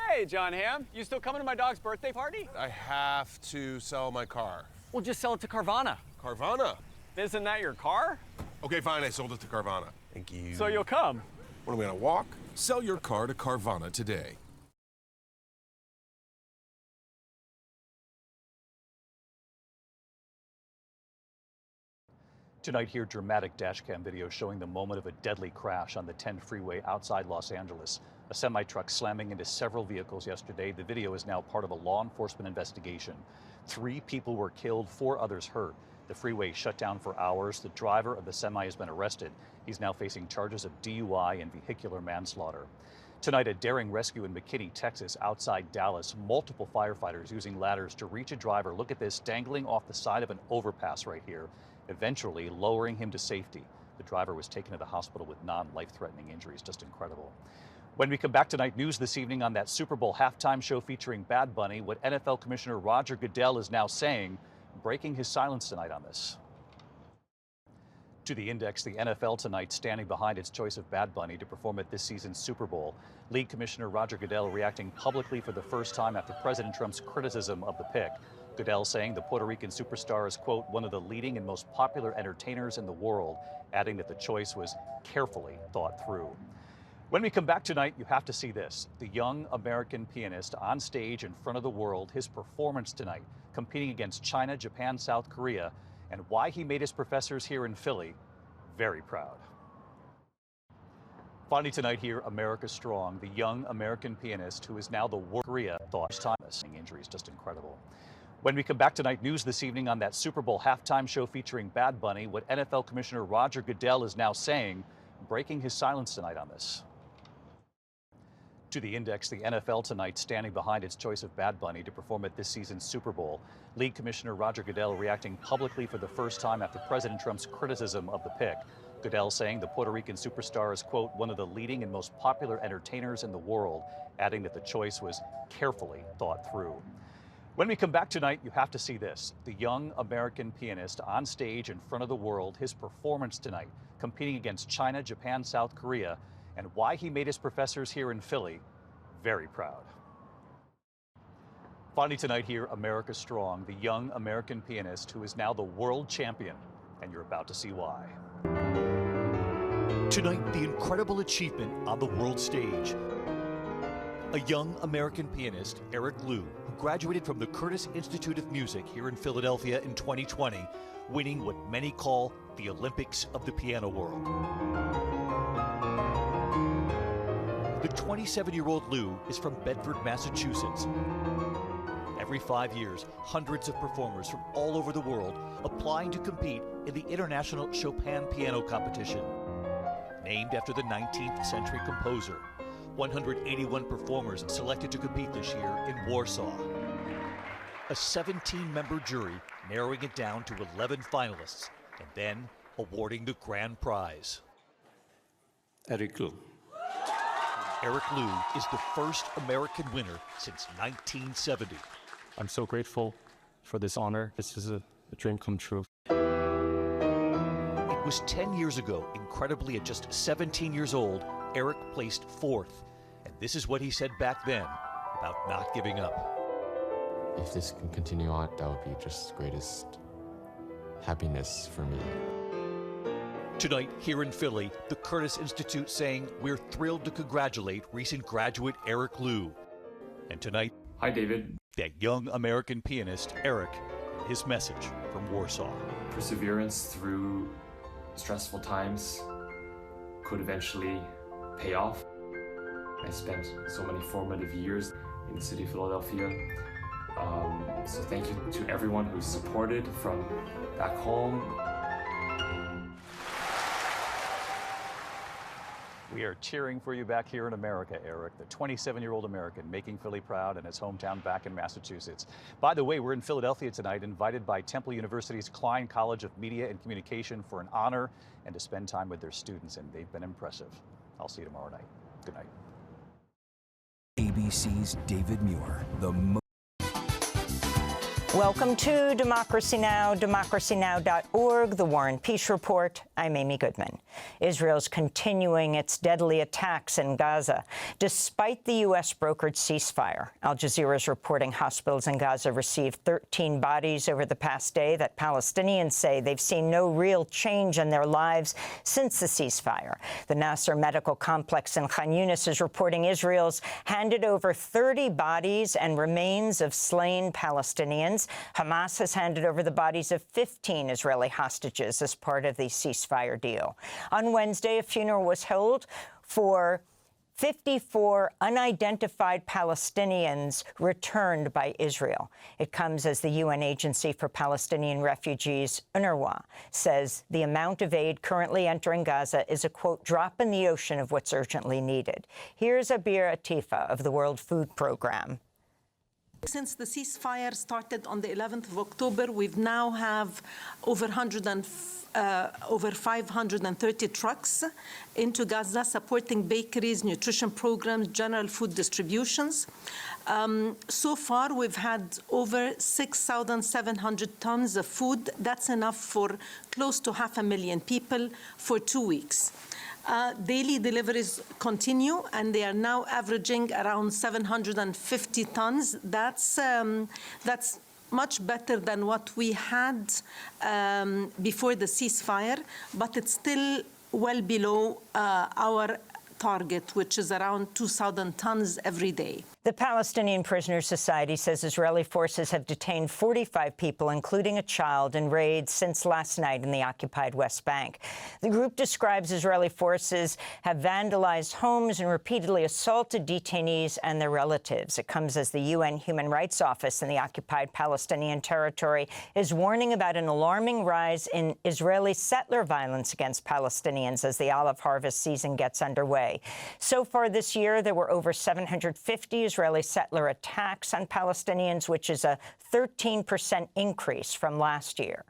Hey, John Hamm, you still coming to my dog's birthday party? I have to sell my car. Well, just sell it to Carvana. Carvana? Isn't that your car? Okay, fine, I sold it to Carvana. Thank you. So you'll come? What, are we gonna walk? Sell your car to Carvana today. Tonight here, dramatic dashcam video showing the moment of a deadly crash on the 10 freeway outside Los Angeles. A semi-truck slamming into several vehicles yesterday. The video is now part of a law enforcement investigation. 3 people were killed, 4 others hurt. The freeway shut down for hours. The driver of the semi has been arrested. He's now facing charges of DUI and vehicular manslaughter. Tonight, a daring rescue in McKinney, Texas, outside Dallas. Multiple firefighters using ladders to reach a driver. Look at this, dangling off the side of an overpass right here, eventually lowering him to safety. The driver was taken to the hospital with non-life-threatening injuries. Just incredible. When we come back tonight, news this evening on that Super Bowl halftime show featuring Bad Bunny, what NFL Commissioner Roger Goodell is now saying, breaking his silence tonight on this. To the index, the NFL tonight standing behind its choice of Bad Bunny to perform at this season's Super Bowl. League Commissioner Roger Goodell reacting publicly for the first time after President Trump's criticism of the pick. Goodell saying the Puerto Rican superstar is, quote, one of the leading and most popular entertainers in the world, adding that the choice was carefully thought through. When we come back tonight, you have to see this. The young American pianist on stage in front of the world, his performance tonight, competing against China, Japan, South Korea, and why he made his professors here in Philly very proud. Finally tonight here, America Strong, the young American pianist who is now the world Korea thought Thomas. Injuries just incredible. When we come back tonight, news this evening on that Super Bowl halftime show featuring Bad Bunny, what NFL Commissioner Roger Goodell is now saying, breaking his silence tonight on this. To the index, the NFL tonight standing behind its choice of Bad Bunny to perform at this season's Super Bowl. League Commissioner Roger Goodell reacting publicly for the first time after President Trump's criticism of the pick. Goodell saying the Puerto Rican superstar is, quote, one of the leading and most popular entertainers in the world, adding that the choice was carefully thought through. When we come back tonight, you have to see this. The young American pianist on stage in front of the world, his performance tonight, competing against China, Japan, South Korea, and why he made his professors here in Philly very proud. Finally tonight here, America Strong, the young American pianist who is now the world champion, and you're about to see why. Tonight, the incredible achievement on the world stage. A young American pianist, Eric Liu, who graduated from the Curtis Institute of Music here in Philadelphia in 2020, winning what many call the Olympics of the piano world. The 27-year-old Liu is from Bedford, Massachusetts. Every 5 years, hundreds of performers from all over the world applying to compete in the International Chopin Piano Competition. Named after the 19th century composer, 181 performers selected to compete this year in Warsaw. A 17-member jury narrowing it down to 11 finalists and then awarding the grand prize. Eric Liu. Eric Liu is the first American winner since 1970. I'm so grateful for this honor. This is a dream come true. It was 10 years ago, incredibly at just 17 years old, Eric placed 4th. And this is what he said back then about not giving up. If this can continue on, that would be just the greatest happiness for me. Tonight, here in Philly, the Curtis Institute saying we're thrilled to congratulate recent graduate Eric Liu. And tonight, hi, David. That young American pianist, Eric, and his message from Warsaw. Perseverance through stressful times could eventually pay off. I spent so many formative years in the city of Philadelphia. So thank you to everyone who's supported from back home. We are cheering for you back here in America, Eric, the 27-year-old American making Philly proud in his hometown back in Massachusetts. By the way, we're in Philadelphia tonight, invited by Temple University's Klein College of Media and Communication for an honor and to spend time with their students, and they've been impressive. I'll see you tomorrow night. Good night. ABC's David Muir, the Welcome to Democracy Now!, democracynow.org, The War and Peace Report. I'm Amy Goodman. Israel's continuing its deadly attacks in Gaza. Despite the U.S.-brokered ceasefire, Al Jazeera's reporting hospitals in Gaza received 13 bodies over the past day that Palestinians say they've seen no real change in their lives since the ceasefire. The Nasser Medical Complex in Khan Yunis is reporting Israel's handed over 30 bodies and remains of slain Palestinians. Hamas has handed over the bodies of 15 Israeli hostages as part of the ceasefire deal. On Wednesday, a funeral was held for 54 unidentified Palestinians returned by Israel. It comes as the UN Agency for Palestinian Refugees, UNRWA, says the amount of aid currently entering Gaza is a, quote, drop in the ocean of what's urgently needed. Here's Abir Atifa of the World Food Programme. Since the ceasefire started on the 11th of October, we've now have over 530 trucks into Gaza supporting bakeries, nutrition programs, general food distributions. So far, we've had over 6,700 tons of food. That's enough for close to 500,000 people for 2 weeks. Daily deliveries continue, and they are now averaging around 750 tons. That's much better than what we had before the ceasefire, but it's still well below our target, which is around 2,000 tons every day. The Palestinian Prisoners Society says Israeli forces have detained 45 people, including a child, in raids since last night in the occupied West Bank. The group describes Israeli forces have vandalized homes and repeatedly assaulted detainees and their relatives. It comes as the UN Human Rights Office in the occupied Palestinian territory is warning about an alarming rise in Israeli settler violence against Palestinians as the olive harvest season gets underway. So far this year, there were over 750 Israeli settler attacks on Palestinians, which is a 13% increase from last year.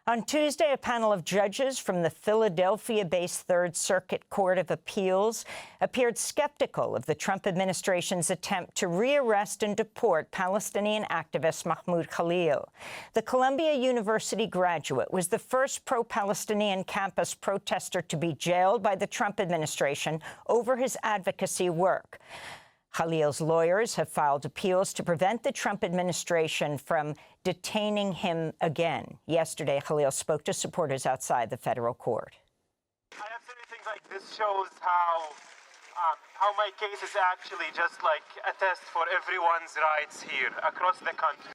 On Tuesday, a panel of judges from the Philadelphia-based Third Circuit Court of Appeals appeared skeptical of the Trump administration's attempt to rearrest and deport Palestinian activist Mahmoud Khalil. The Columbia University graduate was the first pro-Palestinian campus protester to be jailed by the Trump administration over his advocacy work. Khalil's lawyers have filed appeals to prevent the Trump administration from detaining him again. Yesterday, Khalil spoke to supporters outside the federal court. I have said things like this shows how my case is actually just like a test for everyone's rights here across the country.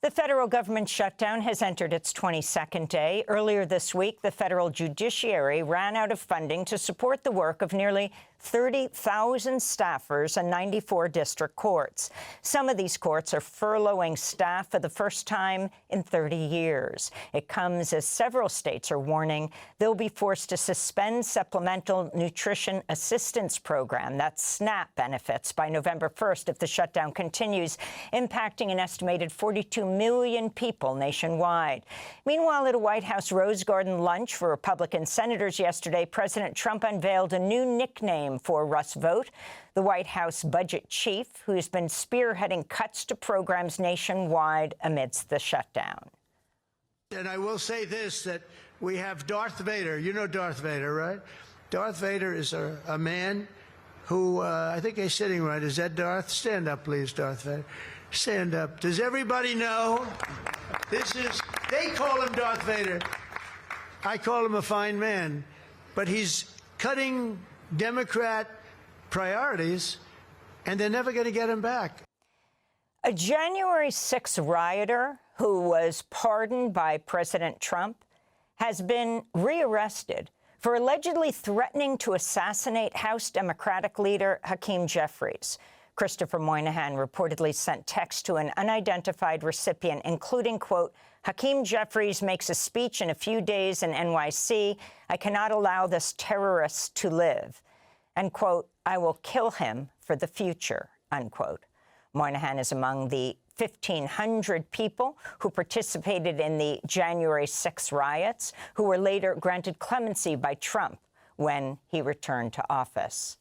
The federal government shutdown has entered its 22nd day. Earlier this week, the federal judiciary ran out of funding to support the work of nearly 30,000 staffers in 94 district courts. Some of these courts are furloughing staff for the first time in 30 years. It comes as several states are warning they'll be forced to suspend Supplemental Nutrition Assistance Program, that's SNAP benefits, by November 1st if the shutdown continues, impacting an estimated 42 million people nationwide. Meanwhile, at a White House Rose Garden lunch for Republican senators yesterday, President Trump unveiled a new nickname for Russ Vought, the White House budget chief, who's been spearheading cuts to programs nationwide amidst the shutdown. And I will say this, that we have Darth Vader. You know Darth Vader, right? Darth Vader is a man who, I think he's sitting right. Is that Darth? Stand up, please, Darth Vader. Stand up. Does everybody know? They call him Darth Vader. I call him a fine man. But he's cutting Democrat priorities, and they're never going to get him back. A January 6th rioter who was pardoned by President Trump has been rearrested for allegedly threatening to assassinate House Democratic leader Hakeem Jeffries. Christopher Moynihan reportedly sent text to an unidentified recipient, including, quote, Hakeem Jeffries makes a speech in a few days in NYC. I cannot allow this terrorist to live. and, quote, I will kill him for the future, unquote. Moynihan is among the 1,500 people who participated in the January 6 riots, who were later granted clemency by Trump when he returned to office.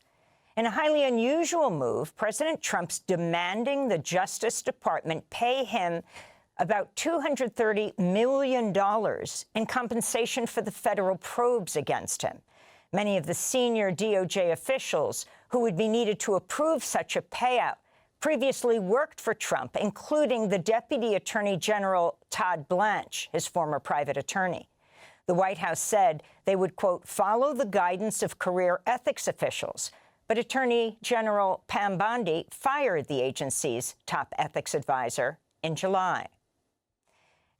In a highly unusual move, President Trump's demanding the Justice Department pay him about $230 million in compensation for the federal probes against him. Many of the senior DOJ officials who would be needed to approve such a payout previously worked for Trump, including the Deputy Attorney General Todd Blanche, his former private attorney. The White House said they would, quote, follow the guidance of career ethics officials. But Attorney General Pam Bondi fired the agency's top ethics advisor in July.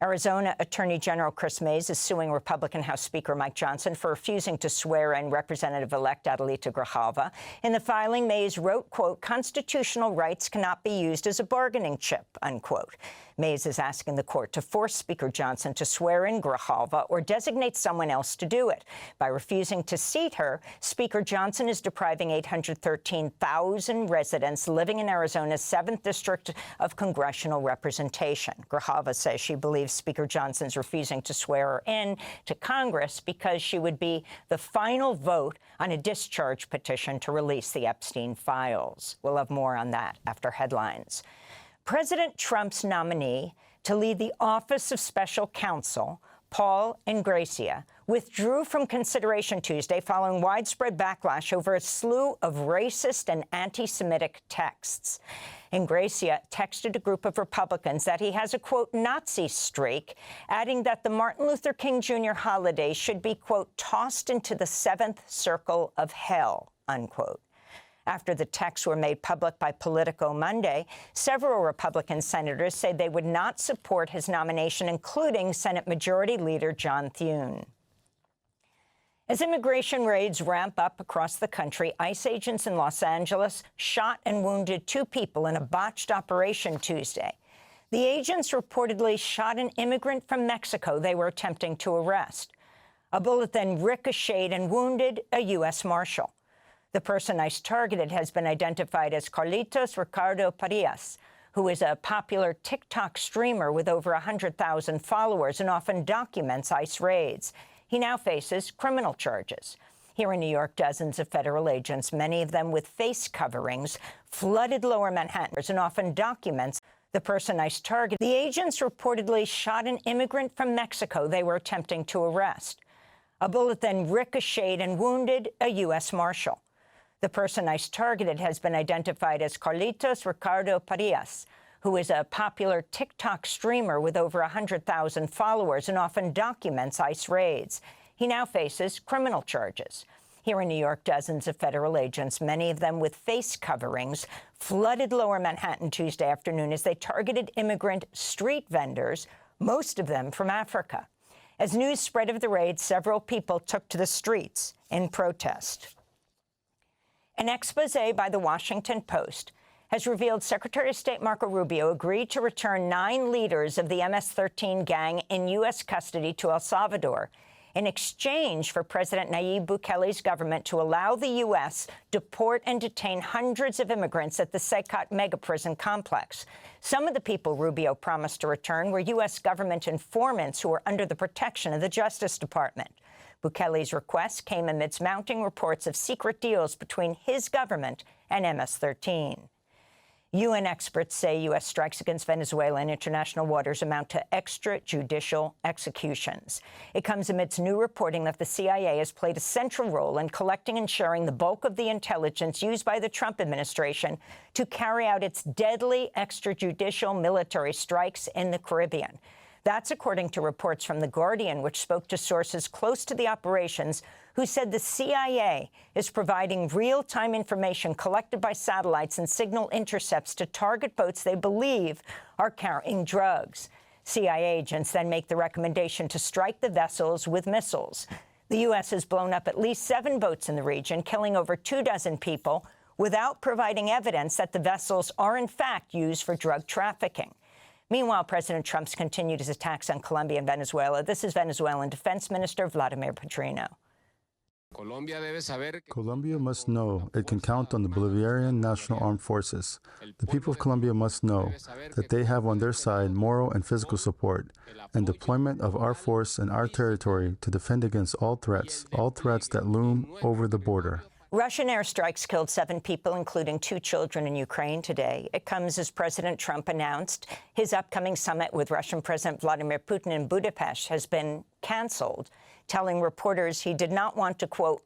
Arizona Attorney General Chris Meidas is suing Republican House Speaker Mike Johnson for refusing to swear in Representative-elect Adelita Grijalva. In the filing, Meidas wrote, quote, constitutional rights cannot be used as a bargaining chip, unquote. Meidas is asking the court to force Speaker Johnson to swear in Grijalva or designate someone else to do it. By refusing to seat her, Speaker Johnson is depriving 813,000 residents living in Arizona's 7th District of congressional representation. Grijalva says she believes Speaker Johnson's refusing to swear her in to Congress because she would be the final vote on a discharge petition to release the Epstein files. We'll have more on that after headlines. President Trump's nominee to lead the Office of Special Counsel, Paul Ingrassia, withdrew from consideration Tuesday following widespread backlash over a slew of racist and anti-Semitic texts. Ingrassia texted a group of Republicans that he has a, quote, Nazi streak, adding that the Martin Luther King Jr. holiday should be, quote, tossed into the 7th circle of hell, unquote. After the texts were made public by Politico Monday, several Republican senators say they would not support his nomination, including Senate Majority Leader John Thune. As immigration raids ramp up across the country, ICE agents in Los Angeles shot and wounded 2 people in a botched operation Tuesday. The agents reportedly shot an immigrant from Mexico they were attempting to arrest. A bullet then ricocheted and wounded a U.S. Marshal. The person ICE targeted has been identified as Carlitos Ricardo Parias, who is a popular TikTok streamer with over 100,000 followers and often documents ICE raids. He now faces criminal charges. Here in New York, dozens of federal agents, many of them with face coverings, flooded lower Manhattan and often documents the person ICE targeted. The agents reportedly shot an immigrant from Mexico they were attempting to arrest. A bullet then ricocheted and wounded a U.S. Marshal. The person ICE targeted has been identified as Carlitos Ricardo Parias, who is a popular TikTok streamer with over 100,000 followers and often documents ICE raids. He now faces criminal charges. Here in New York, dozens of federal agents, many of them with face coverings, flooded lower Manhattan Tuesday afternoon as they targeted immigrant street vendors, most of them from Africa. As news spread of the raid, several people took to the streets in protest. An expose by The Washington Post has revealed Secretary of State Marco Rubio agreed to return 9 leaders of the MS-13 gang in U.S. custody to El Salvador in exchange for President Nayib Bukele's government to allow the U.S. deport and detain hundreds of immigrants at the Secot mega-prison complex. Some of the people Rubio promised to return were U.S. government informants who were under the protection of the Justice Department. Bukele's request came amidst mounting reports of secret deals between his government and MS-13. UN experts say U.S. strikes against Venezuela in international waters amount to extrajudicial executions. It comes amidst new reporting that the CIA has played a central role in collecting and sharing the bulk of the intelligence used by the Trump administration to carry out its deadly extrajudicial military strikes in the Caribbean. That's according to reports from The Guardian, which spoke to sources close to the operations who said the CIA is providing real-time information collected by satellites and signal intercepts to target boats they believe are carrying drugs. CIA agents then make the recommendation to strike the vessels with missiles. The U.S. has blown up at least 7 boats in the region, killing over 24 people, without providing evidence that the vessels are in fact used for drug trafficking. Meanwhile, President Trump's continued his attacks on Colombia and Venezuela. This is Venezuelan Defense Minister Vladimir Pedrino. Colombia must know it can count on the Bolivarian National Armed Forces. The people of Colombia must know that they have on their side moral and physical support and deployment of our force in our territory to defend against all threats that loom over the border. Russian airstrikes killed 7 people, including 2 children in Ukraine today. It comes as President Trump announced his upcoming summit with Russian President Vladimir Putin in Budapest has been canceled, telling reporters he did not want to, quote,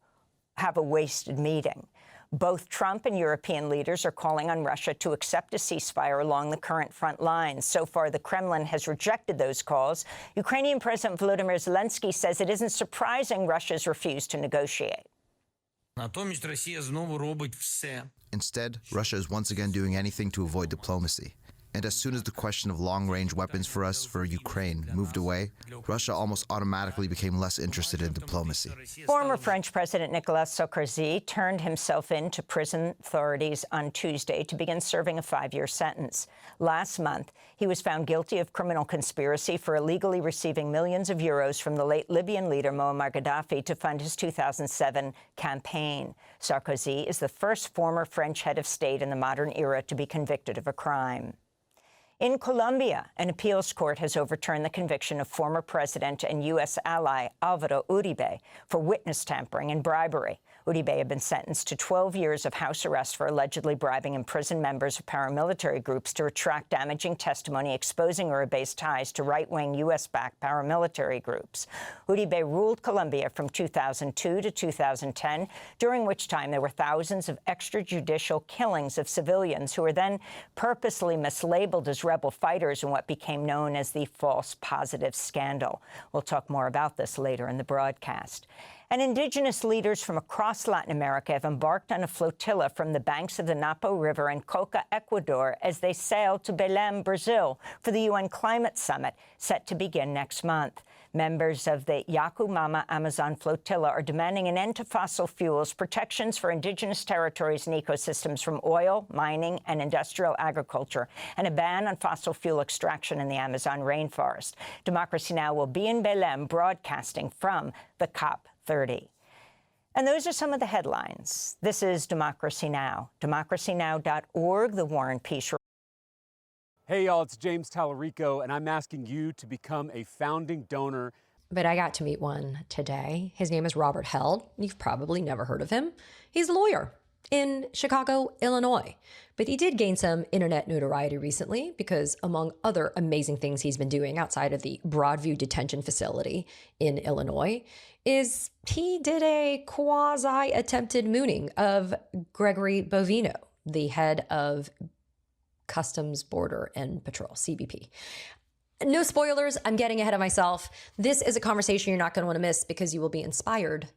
have a wasted meeting. Both Trump and European leaders are calling on Russia to accept a ceasefire along the current front lines. So far, the Kremlin has rejected those calls. Ukrainian President Volodymyr Zelensky says it isn't surprising Russia's refused to negotiate. Instead, Russia is once again doing anything to avoid diplomacy. And as soon as the question of long-range weapons for us, for Ukraine, moved away, Russia almost automatically became less interested in diplomacy. Former French President Nicolas Sarkozy turned himself in to prison authorities on Tuesday to begin serving a 5-year sentence. Last month, he was found guilty of criminal conspiracy for illegally receiving millions of euros from the late Libyan leader Muammar Gaddafi to fund his 2007 campaign. Sarkozy is the first former French head of state in the modern era to be convicted of a crime. In Colombia, an appeals court has overturned the conviction of former president and U.S. ally Álvaro Uribe for witness tampering and bribery. Uribe had been sentenced to 12 years of house arrest for allegedly bribing imprisoned members of paramilitary groups to retract damaging testimony exposing Uribe's ties to right-wing U.S.-backed paramilitary groups. Uribe ruled Colombia from 2002 to 2010, during which time there were thousands of extrajudicial killings of civilians who were then purposely mislabeled as rebel fighters in what became known as the false positive scandal. We'll talk more about this later in the broadcast. And indigenous leaders from across Latin America have embarked on a flotilla from the banks of the Napo River in Coca, Ecuador, as they sail to Belém, Brazil, for the UN Climate Summit set to begin next month. Members of the Yacu Amazon flotilla are demanding an end to fossil fuels, protections for indigenous territories and ecosystems from oil, mining, and industrial agriculture, and a ban on fossil fuel extraction in the Amazon rainforest. Democracy Now! Will be in Belém, broadcasting from the COP30. And those are some of the headlines. This is Democracy Now!, democracynow.org, the War and Peace Report. Hey, y'all, it's James Tallarico, and I'm asking you to become a founding donor. But I got to meet one today. His name is Robert Held. You've probably never heard of him. He's a lawyer in Chicago, Illinois. But he did gain some internet notoriety recently because, among other amazing things he's been doing outside of the Broadview detention facility in Illinois, is he did a quasi-attempted mooning of Gregory Bovino, the head of Customs, Border, and Patrol, CBP. No spoilers, I'm getting ahead of myself. This is a conversation you're not going to want to miss because you will be inspired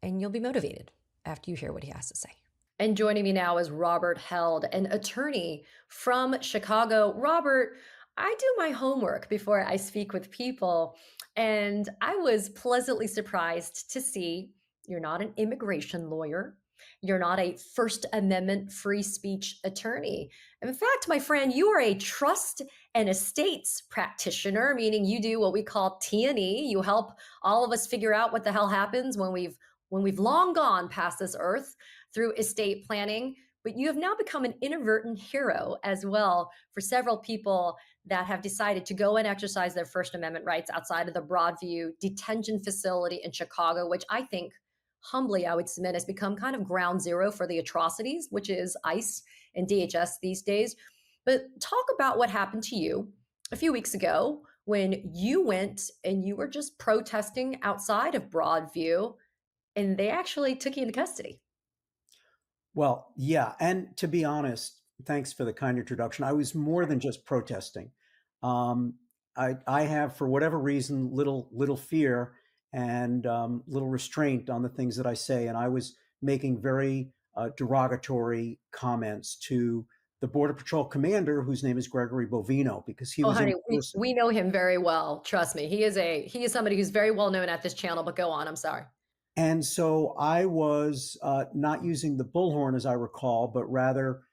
and you'll be motivated after you hear what he has to say. And joining me now is Robert Held, an attorney from Chicago. Robert, I do my homework before I speak with people, and I was pleasantly surprised to see you're not an immigration lawyer. You're not a First Amendment free speech attorney. In fact, my friend, you are a trust and estates practitioner, meaning you do what we call T&E. You help all of us figure out what the hell happens when we've long gone past this earth through estate planning. But you have now become an inadvertent hero as well for several people that have decided to go and exercise their First Amendment rights outside of the Broadview detention facility in Chicago, which I think humbly, I would submit, has become kind of ground zero for the atrocities, which is ICE and DHS these days. But talk about what happened to you a few weeks ago when you went and you were just protesting outside of Broadview, and they actually took you into custody. Well, yeah. And to be honest, thanks for the kind introduction. I was more than just protesting. I have, for whatever reason, little fear and little restraint on the things that I say. And I was making very derogatory comments to the Border Patrol commander, whose name is Gregory Bovino, because he was honey, we know him very well. Trust me. He is somebody who's very well known at this channel, but go on. I'm sorry. And so I was not using the bullhorn, as I recall, but rather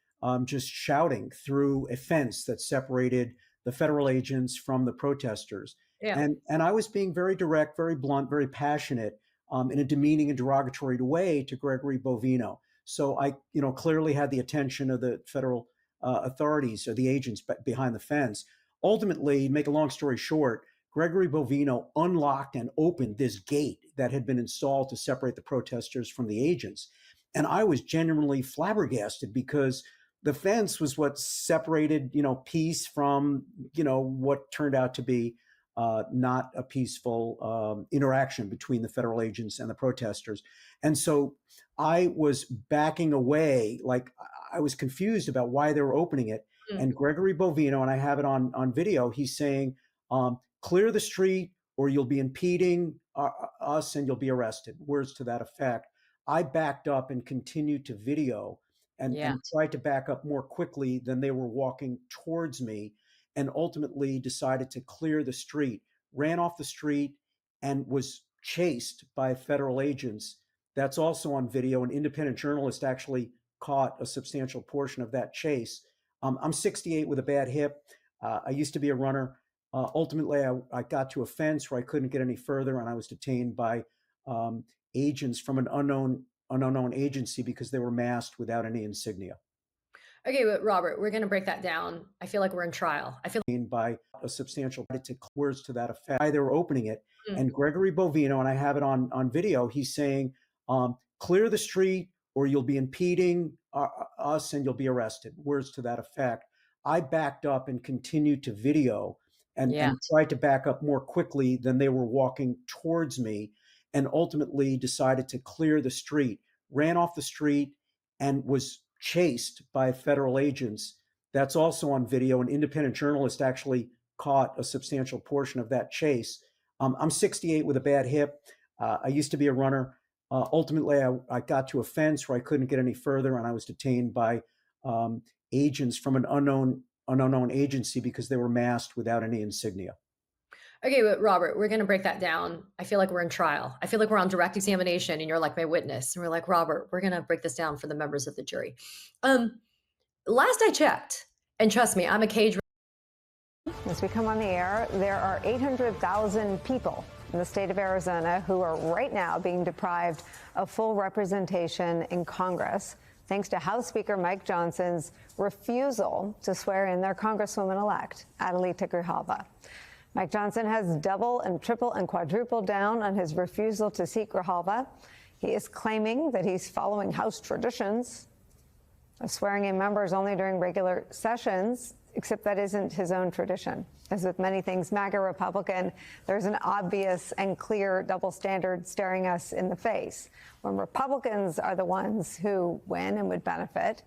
just shouting through a fence that separated the federal agents from the protesters. Yeah. And I was being very direct, very blunt, very passionate in a demeaning and derogatory way to Gregory Bovino. So I, clearly had the attention of the federal authorities or the agents behind the fence. Ultimately, make a long story short, Gregory Bovino unlocked and opened this gate that had been installed to separate the protesters from the agents. And I was genuinely flabbergasted because the fence was what separated, peace from, what turned out to be not a peaceful interaction between the federal agents and the protesters. And so I was backing away, like I was confused about why they were opening it. And Gregory Bovino, and I have it on video, he's saying, clear the street or you'll be impeding us and you'll be arrested. Words to that effect. I backed up and continued to video and tried to back up more quickly than they were walking towards me, and ultimately decided to clear the street, ran off the street, and was chased by federal agents. That's also on video. An independent journalist actually caught a substantial portion of that chase. I'm 68 with a bad hip. I used to be a runner. Ultimately, I got to a fence where I couldn't get any further, and I was detained by agents from an unknown agency because they were masked without any insignia. Okay, but Robert, we're going to break that down. I feel like we're in trial. I feel by a substantial words to that effect. They were opening it, and Gregory Bovino, and I have it on video, he's saying, clear the street or you'll be impeding us and you'll be arrested. Words to that effect. I backed up and continued to video and tried to back up more quickly than they were walking towards me, and ultimately decided to clear the street, ran off the street, and was chased by federal agents. That's also on video. An independent journalist actually caught a substantial portion of that chase. I'm 68 with a bad hip. I used to be a runner. Ultimately, I got to a fence where I couldn't get any further, and I was detained by agents from an unknown agency because they were masked without any insignia. Okay, but Robert, we're going to break that down. I feel like we're in trial. I feel like we're on direct examination and you're like my witness. And we're like, Robert, we're going to break this down for the members of the jury. Last I checked, and trust me, I'm a cage. As we come on the air, there are 800,000 people in the state of Arizona who are right now being deprived of full representation in Congress, thanks to House Speaker Mike Johnson's refusal to swear in their Congresswoman-elect, Adelita Grijalva. Mike Johnson has double and triple and quadrupled down on his refusal to seat Grijalva. He is claiming that he's following House traditions of swearing in members only during regular sessions, except that isn't his own tradition. As with many things MAGA Republican, there's an obvious and clear double standard staring us in the face. When Republicans are the ones who win and would benefit,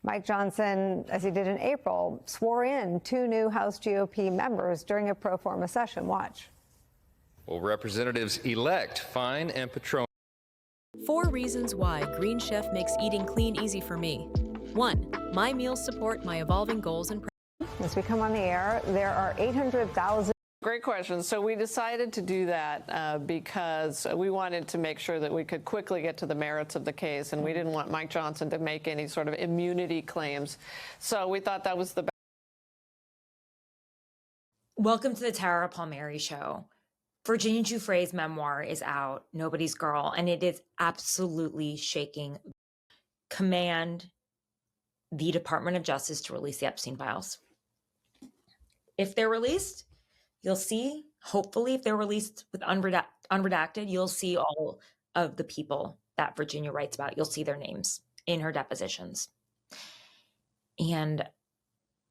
Mike Johnson, as he did in April, swore in 2 new House GOP members during a pro forma session. Watch. Will Representatives-elect Fine and Petrone? 4 reasons why Green Chef makes eating clean easy for me. 1, my meals support my evolving goals and. As we come on the air, there are 800,000. Great question. So we decided to do that because we wanted to make sure that we could quickly get to the merits of the case, and we didn't want Mike Johnson to make any sort of immunity claims. So we thought that was the best. Welcome to the Tara Palmieri Show. Virginia Giuffre's memoir is out, Nobody's Girl, and it is absolutely shaking. Command the Department of Justice to release the Epstein files. If they're released, you'll see, hopefully, if they're released with unredacted, you'll see all of the people that Virginia writes about. You'll see their names in her depositions. And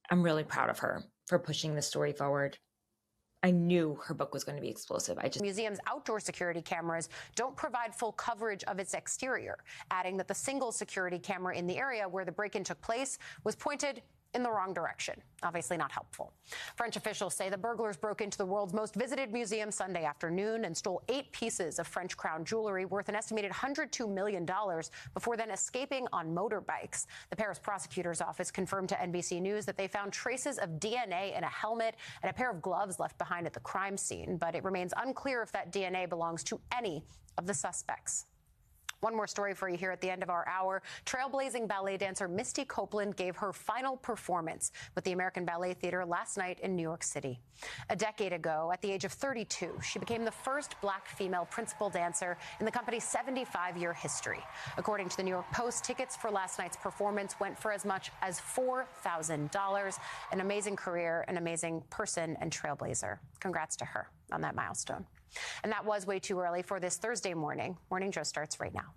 I'm really proud of her for pushing this story forward. I knew her book was going to be explosive. Museum's outdoor security cameras don't provide full coverage of its exterior, adding that the single security camera in the area where the break-in took place was pointed in the wrong direction. Obviously not helpful. French officials say the burglars broke into the world's most visited museum Sunday afternoon and stole 8 pieces of French crown jewelry worth an estimated $102 million before then escaping on motorbikes. The Paris prosecutor's office confirmed to NBC News that they found traces of DNA in a helmet and a pair of gloves left behind at the crime scene, but it remains unclear if that DNA belongs to any of the suspects. One more story for you here at the end of our hour. Trailblazing ballet dancer Misty Copeland gave her final performance with the American Ballet Theater last night in New York City. A decade ago, at the age of 32, she became the first black female principal dancer in the company's 75-year history. According to the New York Post, tickets for last night's performance went for as much as $4,000. An amazing career, an amazing person and trailblazer. Congrats to her on that milestone. And that was way too early for this Thursday morning. Morning Joe starts right now.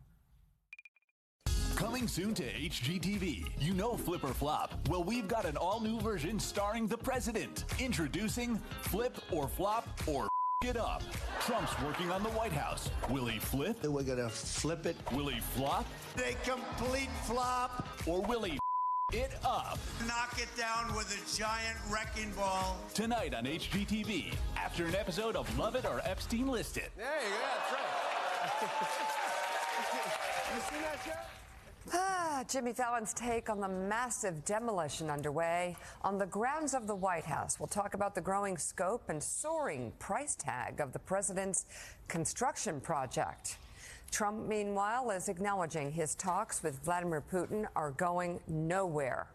Coming soon to HGTV. You know Flip or Flop? Well, we've got an all-new version starring the president. Introducing Flip or Flop or it up. Trump's working on the White House. Will he flip? We're gonna flip it. Will he flop? A complete flop. Or will he it up? Knock it down with a giant wrecking ball. Tonight on HGTV, after an episode of Love It or Epstein Listed. There you go, that's right. You see that, Joe? Jimmy Fallon's take on the massive demolition underway on the grounds of the White House. We'll talk about the growing scope and soaring price tag of the president's construction project. Trump, meanwhile, is acknowledging his talks with Vladimir Putin are going nowhere.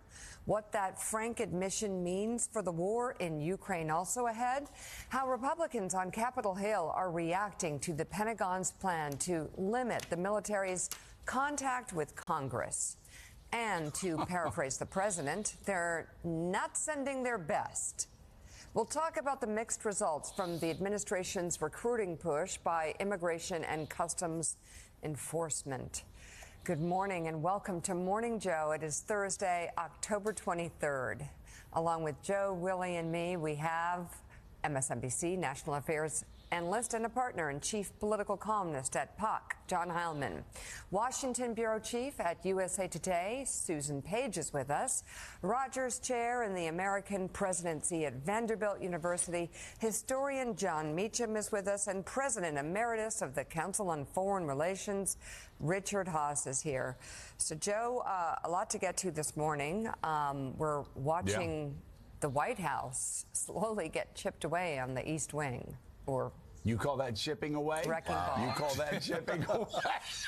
What that frank admission means for the war in Ukraine also ahead. How Republicans on Capitol Hill are reacting to the Pentagon's plan to limit the military's contact with Congress. And to paraphrase the president, they're not sending their best. We'll talk about the mixed results from the administration's recruiting push by Immigration and Customs Enforcement. Good morning and welcome to Morning Joe. It is Thursday, October 23rd. Along with Joe, Willie, and me, we have MSNBC National Affairs analyst and a partner and chief political columnist at POC, John Heilman. Washington Bureau Chief at USA Today, Susan Page is with us. Rogers Chair in the American Presidency at Vanderbilt University, historian John Meacham is with us, and President Emeritus of the Council on Foreign Relations, Richard Haass is here. So, Joe, a lot to get to this morning. We're watching the White House slowly get chipped away on the East Wing. Or you call that chipping away? Wrecking ball. You call that chipping away?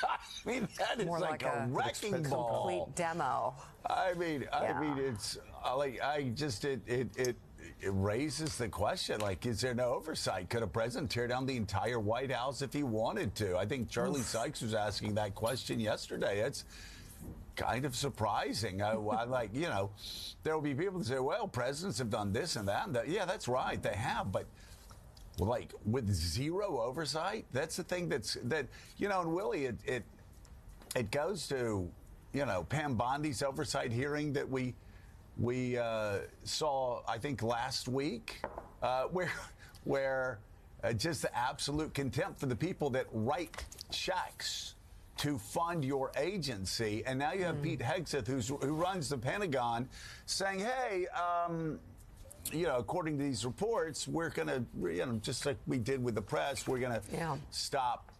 I mean, that is more like a wrecking ball. Complete demo. I mean, it's like it raises the question: like, is there no oversight? Could a president tear down the entire White House if he wanted to? I think Charlie Sykes was asking that question yesterday. It's kind of surprising. I like, you know, there will be people that say, well, presidents have done this and that. And that. Yeah, that's right, they have, but. Like with zero oversight, that's the thing that you know, and Willie, it goes to, you know, Pam Bondi's oversight hearing that we saw, I think, last week, where just the absolute contempt for the people that write checks to fund your agency, and now you have Pete Hegseth, who runs the Pentagon, saying, hey. You know, according to these reports, we're going to, you know, just like we did with the press, we're going to stop,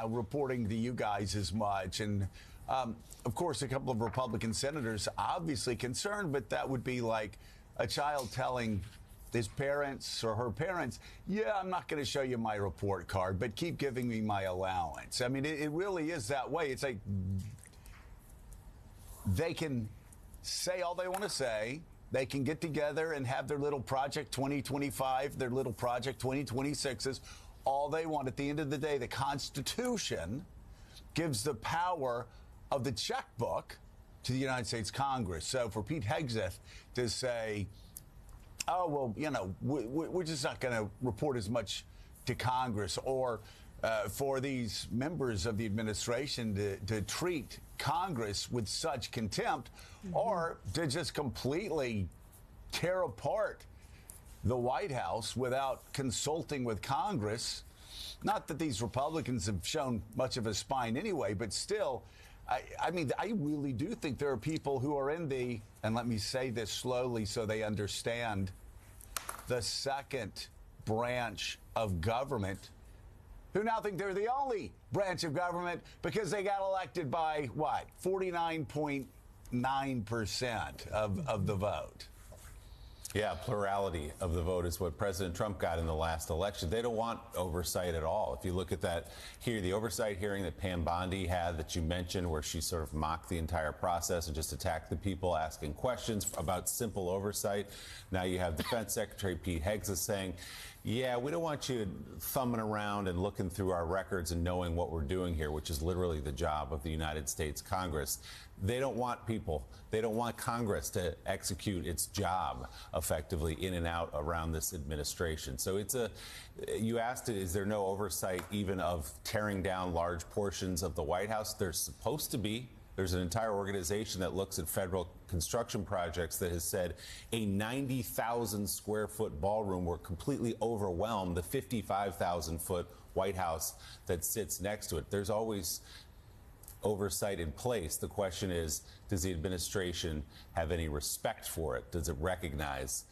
reporting to you guys as much. And, of course, a couple of Republican senators obviously concerned, but that would be like a child telling his parents or her parents, yeah, I'm not going to show you my report card, but keep giving me my allowance. I mean, it really is that way. It's like they can say all they want to say. They can get together and have their little Project 2025, their little Project 2026s, all they want. At the end of the day, the Constitution gives the power of the checkbook to the United States Congress. So for Pete Hegseth to say, oh, well, you know, we're just not going to report as much to Congress, or for these members of the administration to treat Congress with such contempt, or to just completely tear apart the White House without consulting with Congress. Not that these Republicans have shown much of a spine anyway, but still, I mean, I really do think there are people who are in the, and let me say this slowly so they understand, the second branch of government, who now think they're the only branch of government because they got elected by, what, 49.9% of the vote. Yeah, plurality of the vote is what President Trump got in the last election. They don't want oversight at all. If you look at that here, the oversight hearing that Pam Bondi had that you mentioned, where she sort of mocked the entire process and just attacked the people asking questions about simple oversight. Now you have Defense Secretary Pete Hegseth saying, yeah, we don't want you thumbing around and looking through our records and knowing what we're doing here, which is literally the job of the United States Congress. They don't want people. They don't want Congress to execute its job effectively in and out around this administration. So you asked, is there no oversight even of tearing down large portions of the White House? There's supposed to be. There's an entire organization that looks at federal construction projects that has said a 90,000 square foot ballroom will completely overwhelm the 55,000 foot White House that sits next to it. There's always oversight in place. The question is, does the administration have any respect for it? Does it recognize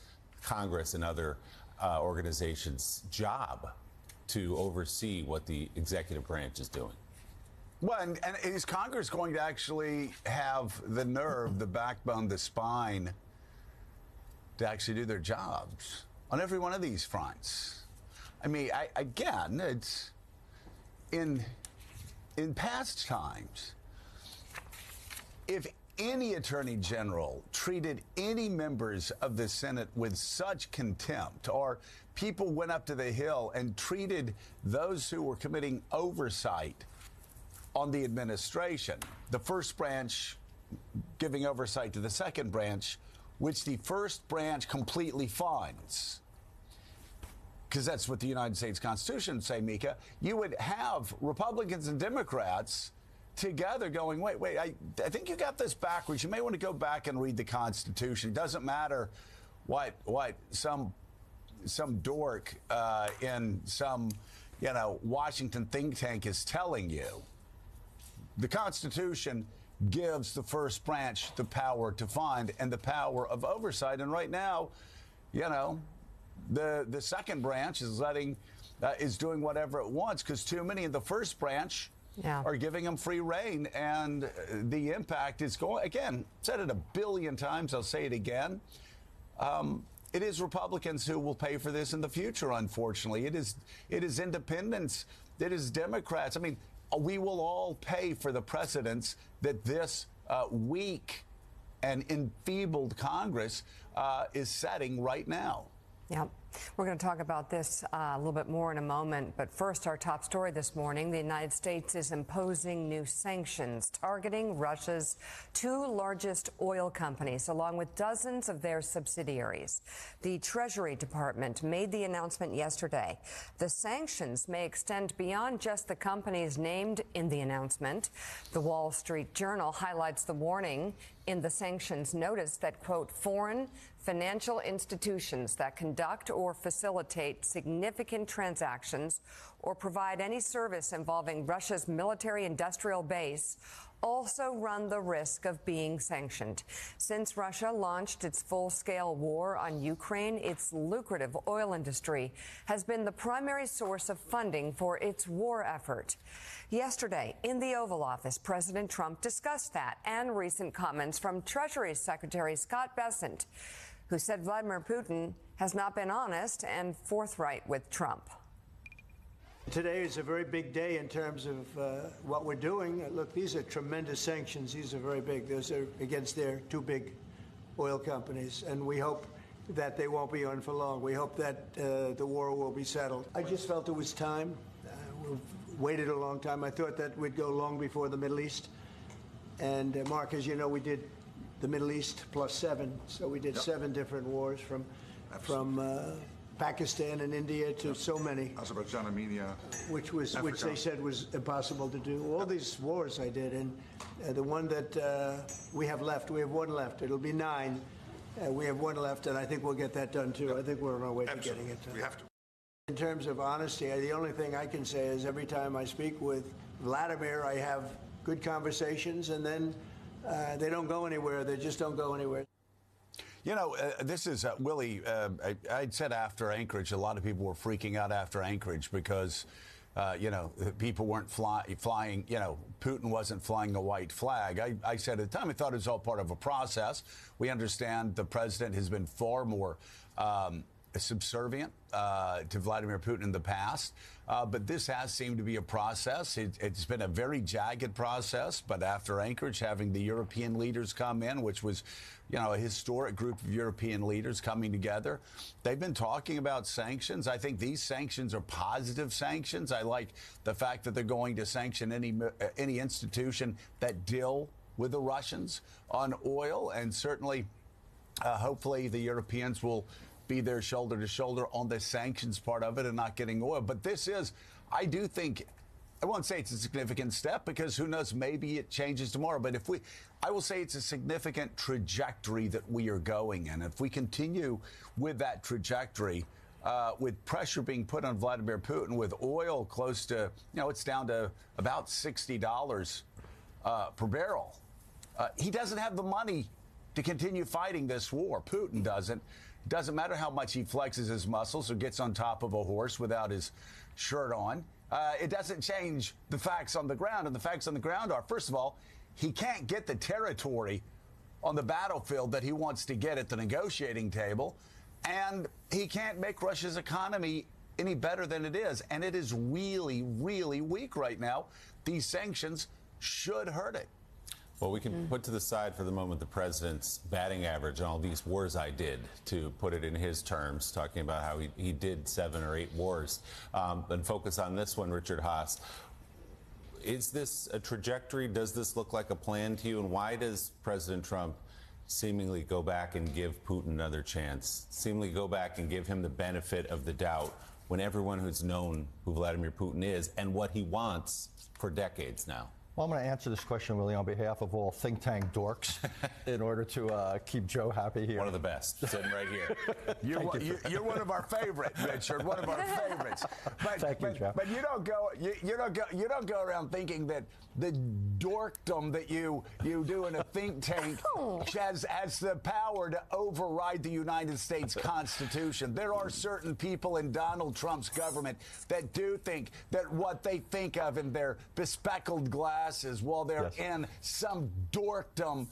Congress and other organizations' job to oversee what the executive branch is doing? Well, and is Congress going to actually have the nerve, the backbone, the spine to actually do their jobs on every one of these fronts? I mean, again, it's in past times, if any attorney general treated any members of the Senate with such contempt, or people went up to the Hill and treated those who were committing oversight on the administration, the first branch giving oversight to the second branch, which the first branch completely funds, because that's what the United States Constitution would say, Mika, you would have Republicans and Democrats together going, wait, I think you got this backwards. You may want to go back and read the Constitution. It doesn't matter what some dork in some, Washington think tank is telling you. The Constitution gives the first branch the power to fund and the power of oversight. And right now, the second branch is doing whatever it wants, because too many in the first branch are giving them free rein. And the impact is going, again, said it a billion times, I'll say it again. It is Republicans who will pay for this in the future, unfortunately. It is independents. It is Democrats. I mean, we will all pay for the precedents that this weak and enfeebled Congress is setting right now. Yep. We're going to talk about this a little bit more in a moment. But first, our top story this morning. The United States is imposing new sanctions targeting Russia's two largest oil companies, along with dozens of their subsidiaries. The Treasury Department made the announcement yesterday. The sanctions may extend beyond just the companies named in the announcement. The Wall Street Journal highlights the warning in the sanctions notice that, quote, foreign financial institutions that conduct or facilitate significant transactions or provide any service involving Russia's military-industrial base also run the risk of being sanctioned. Since Russia launched its full-scale war on Ukraine, its lucrative oil industry has been the primary source of funding for its war effort. Yesterday, in the Oval Office, President Trump discussed that and recent comments from Treasury Secretary Scott Bessent, who said Vladimir Putin has not been honest and forthright with Trump. Today is a very big day in terms of what we're doing. Look, these are tremendous sanctions. These are very big. Those are against their two big oil companies, and we hope that they won't be on for long. We hope that the war will be settled. I just felt it was time. We've waited a long time. I thought that we'd go long before the Middle East. And Mark, as you know, we did the Middle East plus 7. So we did 7 different wars from Pakistan and India to so many. Azerbaijan, Armenia. Which they said was impossible to do. All these wars I did, and the one that we have left, we have one left. It'll be 9. We have one left, and I think we'll get that done too. Yep. I think we're on our way to getting it done. We have to. In terms of honesty, the only thing I can say is every time I speak with Vladimir, I have good conversations, and then they don't go anywhere. They just don't go anywhere. You know, this is, Willie, I'd said after Anchorage, a lot of people were freaking out after Anchorage because people weren't flying, Putin wasn't flying a white flag. I said at the time, I thought it was all part of a process. We understand the president has been far more subservient to Vladimir Putin in the past. But this has seemed to be a process. It's been a very jagged process. But after Anchorage, having the European leaders come in, which was, a historic group of European leaders coming together, they've been talking about sanctions. I think these sanctions are positive sanctions. I like the fact that they're going to sanction any institution that deal with the Russians on oil. And certainly, hopefully, the Europeans will be there shoulder to shoulder on the sanctions part of it and not getting oil. But this is, I do think, I won't say it's a significant step because who knows, maybe it changes tomorrow. But I will say it's a significant trajectory that we are going in. If we continue with that trajectory, with pressure being put on Vladimir Putin, with oil close to, it's down to about $60 per barrel. He doesn't have the money to continue fighting this war. Putin doesn't. It doesn't matter how much he flexes his muscles or gets on top of a horse without his shirt on. It doesn't change the facts on the ground. And the facts on the ground are, first of all, he can't get the territory on the battlefield that he wants to get at the negotiating table. And he can't make Russia's economy any better than it is. And it is really, really weak right now. These sanctions should hurt it. Well, we can put to the side for the moment the president's batting average on all these wars I did, to put it in his terms, talking about how he did 7 or 8 wars, and focus on this one, Richard Haas. Is this a trajectory? Does this look like a plan to you? And why does President Trump seemingly go back and give Putin another chance, seemingly go back and give him the benefit of the doubt when everyone who's known who Vladimir Putin is and what he wants for decades now? Well, I'm going to answer this question really on behalf of all think tank dorks in order to keep Joe happy here. One of the best, sitting right here. You're one of our favorites, Richard. One of our favorites. Thank you, Joe. But you don't go around thinking that the dorkdom that you do in a think tank has the power to override the United States Constitution. There are certain people in Donald Trump's government that do think that what they think of in their bespectacled glasses while they're in some dorkdom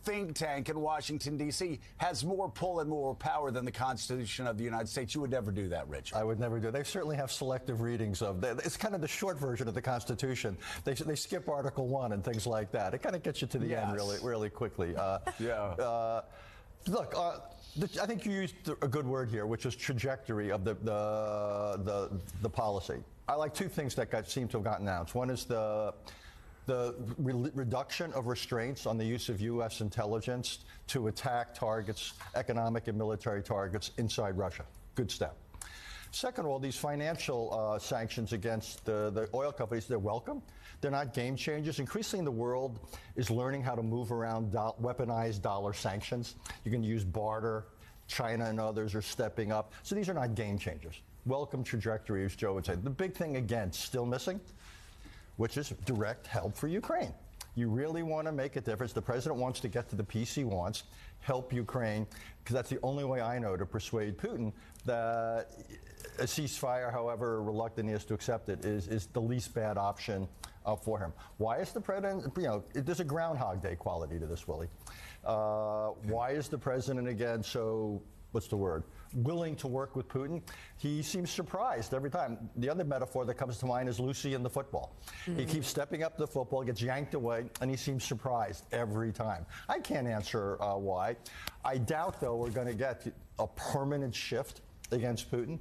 think tank in Washington, D.C. has more pull and more power than the Constitution of the United States. You would never do that, Richard. I would never do it. They certainly have selective readings of that. It's kind of the short version of the Constitution. They skip Article 1 and things like that. It kind of gets you to the end really quickly. Look, I think you used a good word here, which is trajectory of the policy. I like 2 things that seem to have gotten announced. One is the reduction of restraints on the use of U.S. intelligence to attack targets, economic and military targets inside Russia. Good step. Second of all, these financial sanctions against the oil companies, they're welcome. They're not game changers. Increasingly, the world is learning how to move around weaponized dollar sanctions. You can use barter. China and others are stepping up. So these are not game changers. Welcome trajectory, as Joe would say. The big thing, again, still missing, which is direct help for Ukraine. You really want to make a difference. The president wants to get to the peace he wants, help Ukraine, because that's the only way I know to persuade Putin that a ceasefire, however reluctant he is to accept it, is the least bad option for him. Why is the president, there's a Groundhog Day quality to this, Willie. Why is the president, again, so, what's the word, willing to work with Putin? He seems surprised every time. The other metaphor that comes to mind is Lucy in the football. He keeps stepping up the football, gets yanked away, and he seems surprised every time. I can't answer why. I doubt, though, we're going to get a permanent shift against Putin.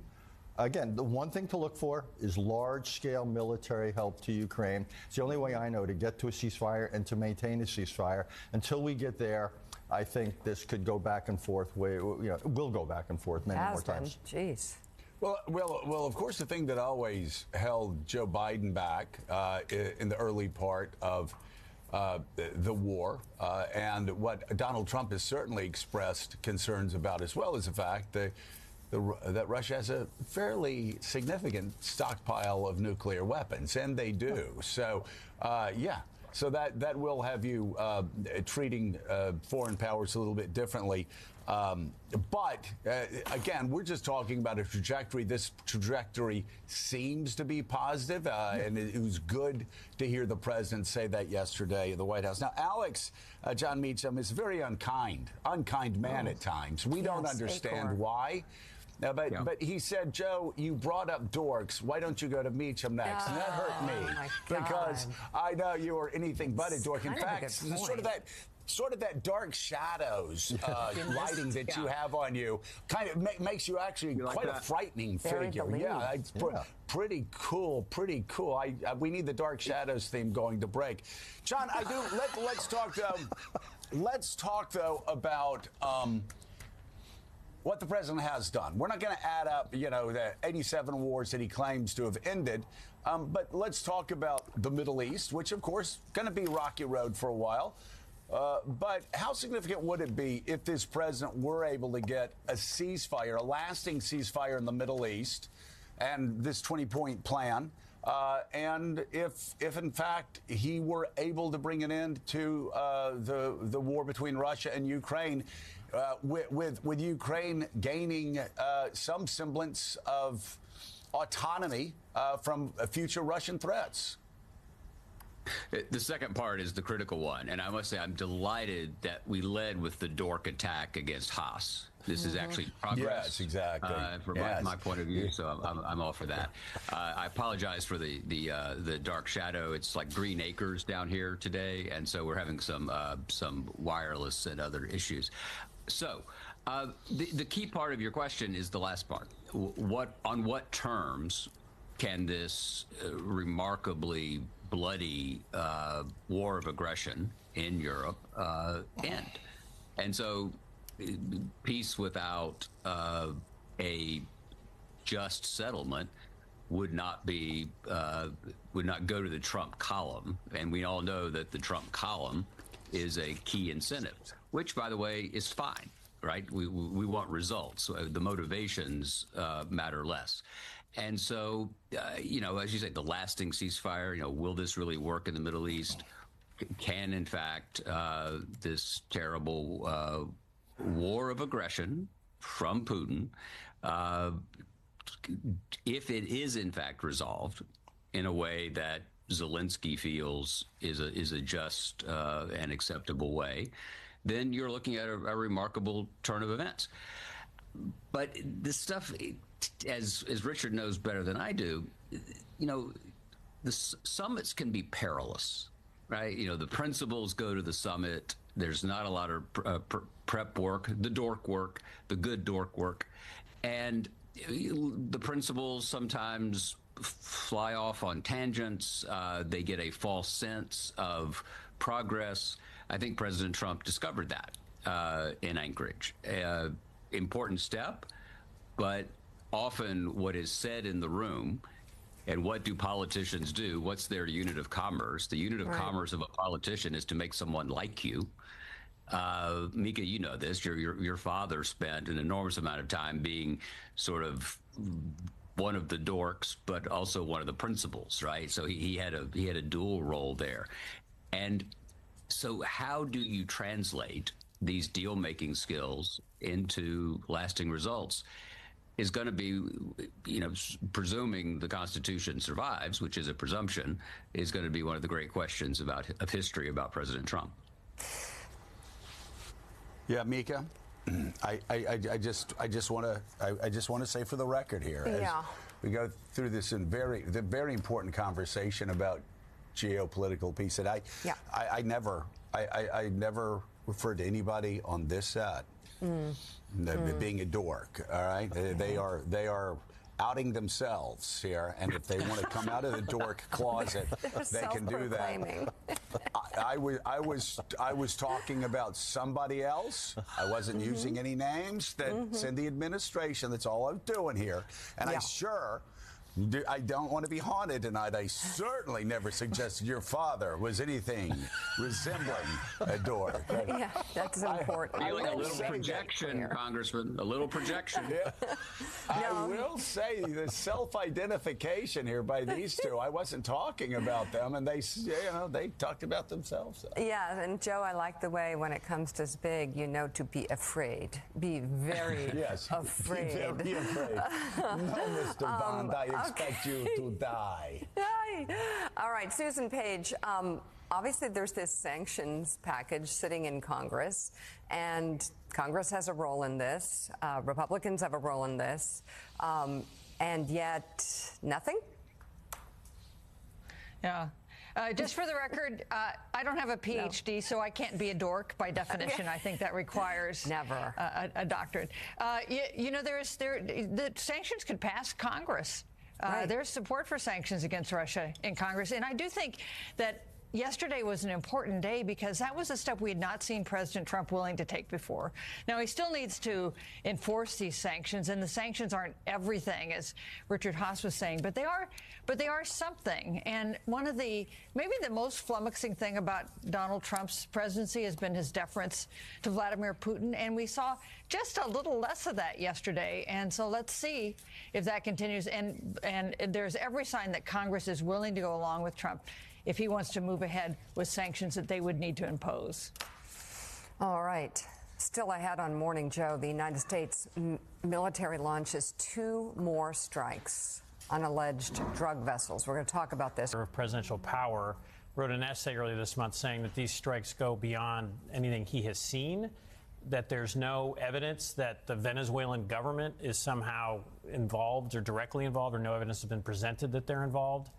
Again, the one thing to look for is large-scale military help to Ukraine. It's the only way I know to get to a ceasefire and to maintain a ceasefire. Until we get there, I think this could go back and forth. Will go back and forth many more times. Jeez. Well, of course, the thing that always held Joe Biden back in the early part of the war, and what Donald Trump has certainly expressed concerns about as well, is the fact that Russia has a fairly significant stockpile of nuclear weapons, and they do. So, So that will have you treating foreign powers a little bit differently. But again, we're just talking about a trajectory. This trajectory seems to be positive, and it was good to hear the president say that yesterday at the White House. Now, Alex, John Meacham is a very unkind man at times. We don't understand why. But he said, Joe, you brought up dorks. Why don't you go to Meacham next? And that hurt me because I know you are anything but a dork. In fact, sort of that dark shadows lighting that you have on you kind of makes you actually quite a frightening figure. Yeah, it's pretty cool. We need the dark shadows theme going to break. John, I do. Let's talk though about what the president has done. We're not going to add up, the 87 wars that he claims to have ended. But let's talk about the Middle East, which, of course, going to be a rocky road for a while. But how significant would it be if this president were able to get a ceasefire, a lasting ceasefire in the Middle East, and this 20-point plan? And if in fact he were able to bring an end to the war between Russia and Ukraine, with Ukraine gaining some semblance of autonomy from future Russian threats? The second part is the critical one, and I must say I'm delighted that we led with the dork attack against Haas. This is actually progress. Yes, exactly. From my point of view, so I'm all for that. I apologize for the dark shadow. It's like Green Acres down here today, and so we're having some wireless and other issues. So the key part of your question is the last part. On what terms can this remarkably bloody war of aggression in Europe end? And so peace without a just settlement would not go to the Trump column. And we all know that the Trump column is a key incentive, which, by the way, is fine, right? We want results. The motivations matter less. And so, as you say, the lasting ceasefire, will this really work in the Middle East? Can, in fact, this terrible war of aggression from Putin, if it is, in fact, resolved in a way that Zelensky feels is a just and acceptable way, then you're looking at a remarkable turn of events. But this stuff, as Richard knows better than I do, the summits can be perilous, right? The principals go to the summit. There's not a lot of prep work, the dork work, the good dork work. And the principals sometimes fly off on tangents. They get a false sense of progress. I think President Trump discovered that in Anchorage. Important step, but often what is said in the room, and what do politicians do? What's their unit of commerce? The unit of commerce of a politician is to make someone like you. Mika, you know this. Your father spent an enormous amount of time being sort of one of the dorks, but also one of the principals, right? So he had a dual role there. And so how do you translate these deal-making skills into lasting results is going to be, presuming the Constitution survives, which is a presumption, is going to be one of the great questions of history about President Trump. Yeah, Mika, I just want to say for the record here, as we go through this the very important conversation about geopolitical peace, and I never referred to anybody on this set being a dork. All right, they are outing themselves here, and if they want to come out of the dork closet, they can do that. I was talking about somebody else. I wasn't using any names that's in the administration. That's all I'm doing here, and I sure I don't want to be haunted tonight. I certainly never suggested your father was anything resembling a dork. Yeah, that's important. I feel like a little projection, Congressman. A little projection. Yeah. I will say the self-identification here by these two. I wasn't talking about them, and they talked about themselves. So. Yeah, and Joe, I like the way when it comes to big, to be afraid. Be very afraid. Be very afraid. No, Mr. Bond, I expect you to die. All right, Susan Page. Obviously, there's this sanctions package sitting in Congress, and Congress has a role in this. Republicans have a role in this, and yet nothing. Yeah. Just for the record, I don't have a PhD, so I can't be a dork by definition. I think that requires never a doctorate. The sanctions could pass Congress. There's support for sanctions against Russia in Congress, and I do think that yesterday was an important day because that was a step we had not seen President Trump willing to take before. Now, he still needs to enforce these sanctions, and the sanctions aren't everything, as Richard Haas was saying, but they are something. And one of maybe the most flummoxing thing about Donald Trump's presidency has been his deference to Vladimir Putin, and we saw just a little less of that yesterday. And so let's see if that continues. And there's every sign that Congress is willing to go along with Trump if he wants to move ahead with sanctions that they would need to impose. All right. Still ahead on Morning Joe, the United States military launches 2 more strikes on alleged drug vessels. We're going to talk about this. Of presidential power wrote an essay earlier this month saying that these strikes go beyond anything he has seen, that there's no evidence that the Venezuelan government is somehow involved or directly involved, or no evidence has been presented that they're involved.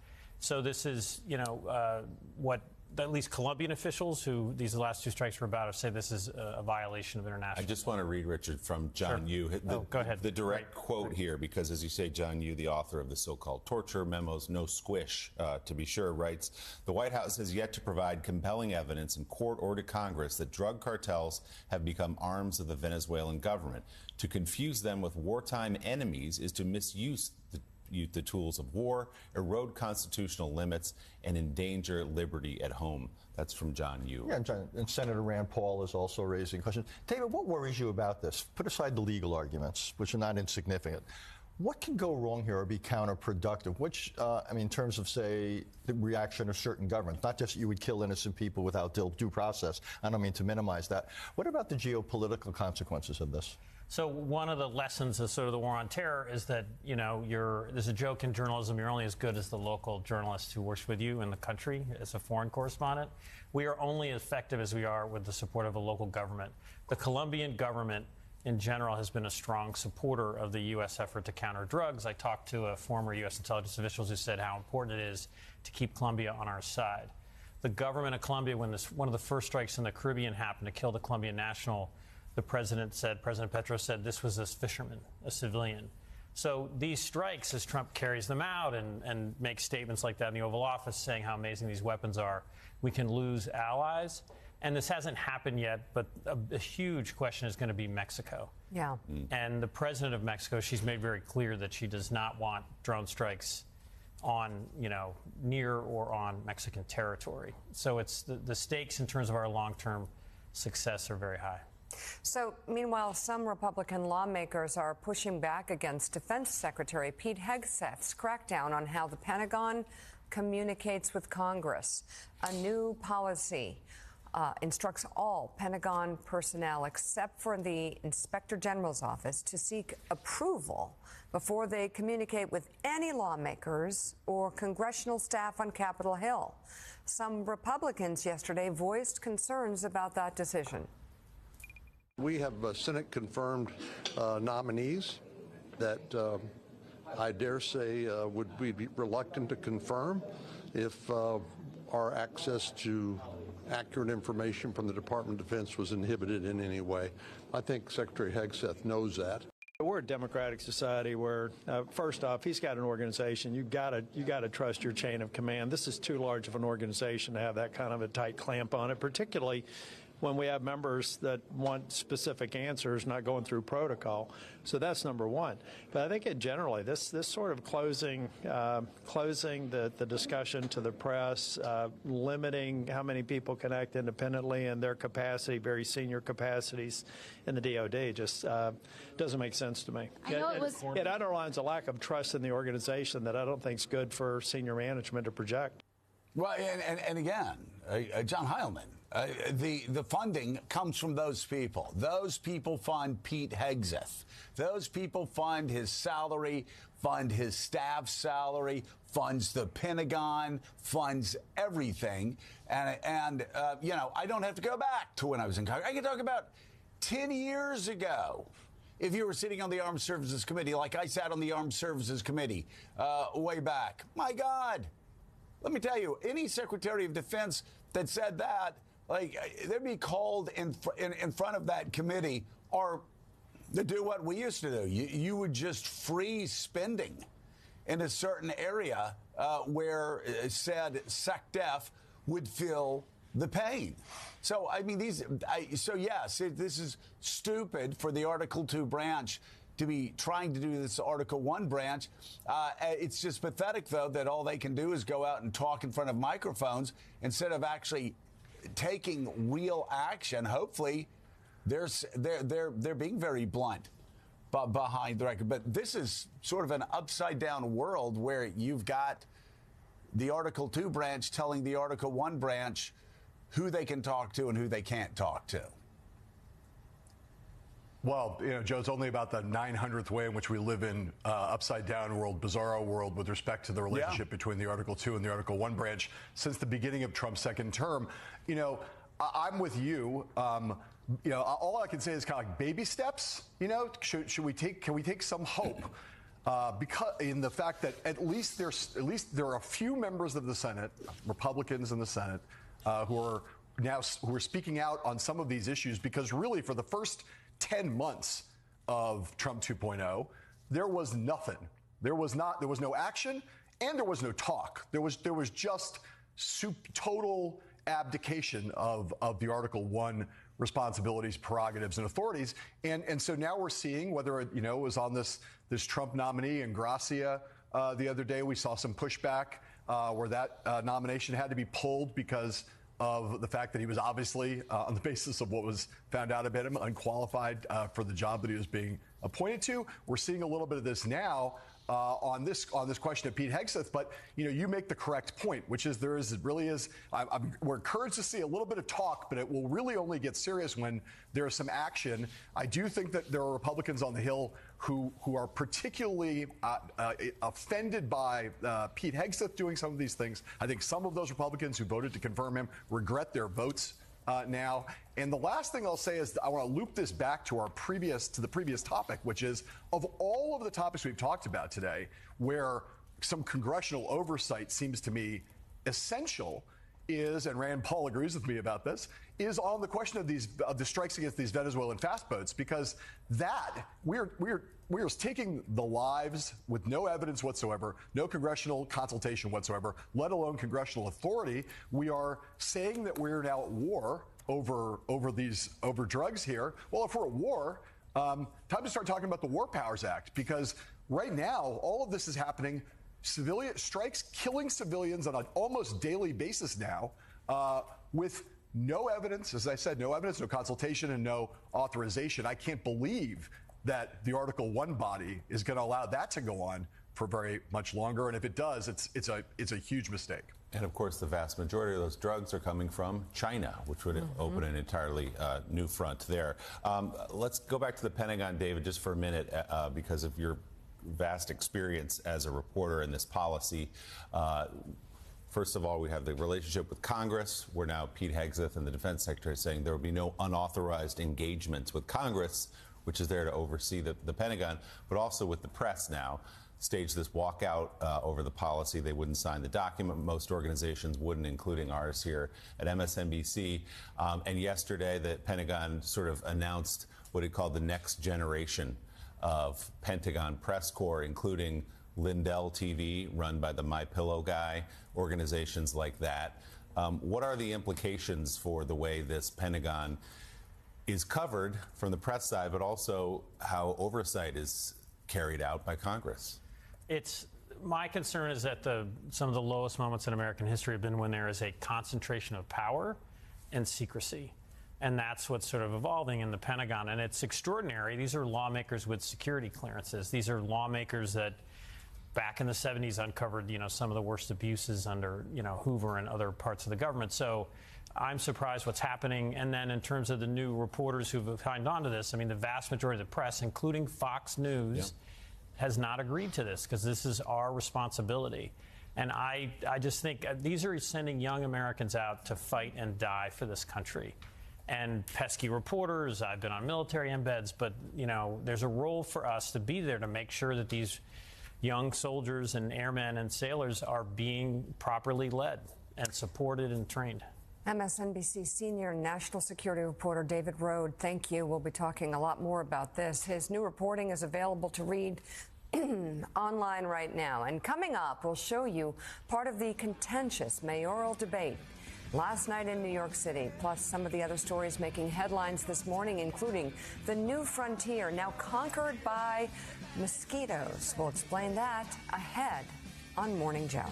So this is, what at least Colombian officials, who these last 2 strikes were about, have said this is a violation of international. I just want to read, Richard, from John Yoo. Go ahead. The direct quote here, because as you say, John Yoo, the author of the so-called torture memos, No Squish, to be sure, writes, the White House has yet to provide compelling evidence in court or to Congress that drug cartels have become arms of the Venezuelan government. To confuse them with wartime enemies is to misuse the tools of war, erode constitutional limits, and endanger liberty at home. That's from John Yoo. Yeah, and Senator Rand Paul is also raising questions. David, what worries you about this? Put aside the legal arguments, which are not insignificant. What can go wrong here or be counterproductive? Which, in terms of, say, the reaction of certain governments, not just you would kill innocent people without due process. I don't mean to minimize that. What about the geopolitical consequences of this? So one of the lessons of sort of the war on terror is that, there's a joke in journalism, you're only as good as the local journalist who works with you in the country as a foreign correspondent. We are only as effective as we are with the support of a local government. The Colombian government in general has been a strong supporter of the U.S. effort to counter drugs. I talked to a former U.S. intelligence officials who said how important it is to keep Colombia on our side. The government of Colombia, when one of the first strikes in the Caribbean happened to kill the Colombian national, President Petro said this was a fisherman, a civilian. So these strikes, as Trump carries them out and makes statements like that in the Oval Office saying how amazing these weapons are, we can lose allies. And this hasn't happened yet, but a huge question is going to be Mexico. Yeah. And the president of Mexico, she's made very clear that she does not want drone strikes on, near or on Mexican territory. So it's the stakes in terms of our long-term success are very high. So, meanwhile, some Republican lawmakers are pushing back against Defense Secretary Pete Hegseth's crackdown on how the Pentagon communicates with Congress. A new policy instructs all Pentagon personnel, except for the Inspector General's office, to seek approval before they communicate with any lawmakers or congressional staff on Capitol Hill. Some Republicans yesterday voiced concerns about that decision. We have Senate-confirmed nominees that I dare say would we be reluctant to confirm if our access to accurate information from the Department of Defense was inhibited in any way. I think Secretary Hegseth knows that. We're a democratic society where, first off, he's got an organization. You got to trust your chain of command. This is too large of an organization to have that kind of a tight clamp on it, particularly when we have members that want specific answers, not going through protocol. So that's number one. But I think generally, this sort of closing the discussion to the press, limiting how many people can act independently in their capacity, very senior capacities in the DOD, just doesn't make sense to me. It underlines a lack of trust in the organization that I don't think is good for senior management to project. Well, and again, John Heilman, the funding comes from those people. Those people fund Pete Hegseth. Those people fund his salary, fund his staff's salary, funds the Pentagon, funds everything. And you know, I don't have to go back to when I was in Congress. I can talk about 10 years ago. If you were sitting on the Armed Services Committee, like I sat on the Armed Services Committee way back, my God, let me tell you, any Secretary of Defense that said that, like, they'd be called in front of that committee or to do what we used to do. You would just freeze spending in a certain area where said SecDef would feel the pain. So, I mean, yes, this is stupid for the Article 2 branch to be trying to do this Article 1 branch. It's just pathetic, though, that all they can do is go out and talk in front of microphones instead of actually taking real action. Hopefully, they're being very blunt behind the record. But this is sort of an upside-down world where you've got the Article 2 branch telling the Article 1 branch who they can talk to and who they can't talk to. Well, you know, Joe, it's only about the 900th way in which we live in upside-down world, bizarro world with respect to the relationship between the Article 2 and the Article 1 branch since the beginning of Trump's second term. You know, I'm with you. You know, all I can say is kind of like baby steps. You know, can we take some hope? Because in the fact that at least there are a few members of the Senate, Republicans in the Senate, who are speaking out on some of these issues, because really for the first 10 months of Trump 2.0, there was nothing. There was no action, and there was no talk. There was just total abdication of the Article 1 responsibilities, prerogatives, and authorities. And so now we're seeing whether it, you know, was on this Trump nominee Ingracia the other day. We saw some pushback where that nomination had to be pulled because of the fact that he was obviously, on the basis of what was found out about him, unqualified for the job that he was being appointed to. We're seeing a little bit of this now on this question of Pete Hegseth. But you know, you make the correct point, which is we're encouraged to see a little bit of talk, but it will really only get serious when there is some action. I do think that there are Republicans on the Hill who are particularly offended by Pete Hegseth doing some of these things. I think some of those Republicans who voted to confirm him regret their votes now. And the last thing I'll say is I want to loop this back to the previous topic, which is of all of the topics we've talked about today, where some congressional oversight seems to me essential is, and Rand Paul agrees with me about this, is on the question of the strikes against these Venezuelan fast boats, because that we're taking the lives with no evidence whatsoever, no congressional consultation whatsoever, let alone congressional authority. We are saying that we're now at war over drugs here. Well, if we're at war, time to start talking about the War Powers Act, because right now all of this is happening. Civilian strikes killing civilians on an almost daily basis now, with no evidence, as I said, no evidence, no consultation, and no authorization. I can't believe that the Article 1 body is going to allow that to go on for very much longer. And if it does, it's a huge mistake. And of course, the vast majority of those drugs are coming from China, which would open an entirely new front there. Let's go back to the Pentagon, David, just for a minute, because of your vast experience as a reporter in this policy. First of all, we have the relationship with Congress, where now Pete Hegseth and the Defense Secretary are saying there will be no unauthorized engagements with Congress, which is there to oversee the Pentagon, but also with the press now. Staged this walkout over the policy. They wouldn't sign the document. Most organizations wouldn't, including ours here at MSNBC. And yesterday, the Pentagon sort of announced what it called the next generation of Pentagon press corps, including Lindell TV, run by the My Pillow guy, organizations like that. What are the implications for the way this Pentagon is covered from the press side, but also how oversight is carried out by Congress? My concern is that some of the lowest moments in American history have been when there is a concentration of power and secrecy. And that's what's sort of evolving in the Pentagon. And it's extraordinary. These are lawmakers with security clearances. These are lawmakers that back in the 70s uncovered, some of the worst abuses under, Hoover and other parts of the government. So I'm surprised what's happening. And then in terms of the new reporters who've signed on to this, I mean, the vast majority of the press, including Fox News, has not agreed to this because this is our responsibility. And I just think these are sending young Americans out to fight and die for this country. And pesky reporters, I've been on military embeds, but, there's a role for us to be there to make sure that these young soldiers and airmen and sailors are being properly led and supported and trained. MSNBC senior national security reporter David Rode, thank you. We'll be talking a lot more about this. His new reporting is available to read online right now. And coming up, we'll show you part of the contentious mayoral debate last night in New York City, plus some of the other stories making headlines this morning, including the new frontier now conquered by mosquitoes. We'll explain that ahead on Morning Joe.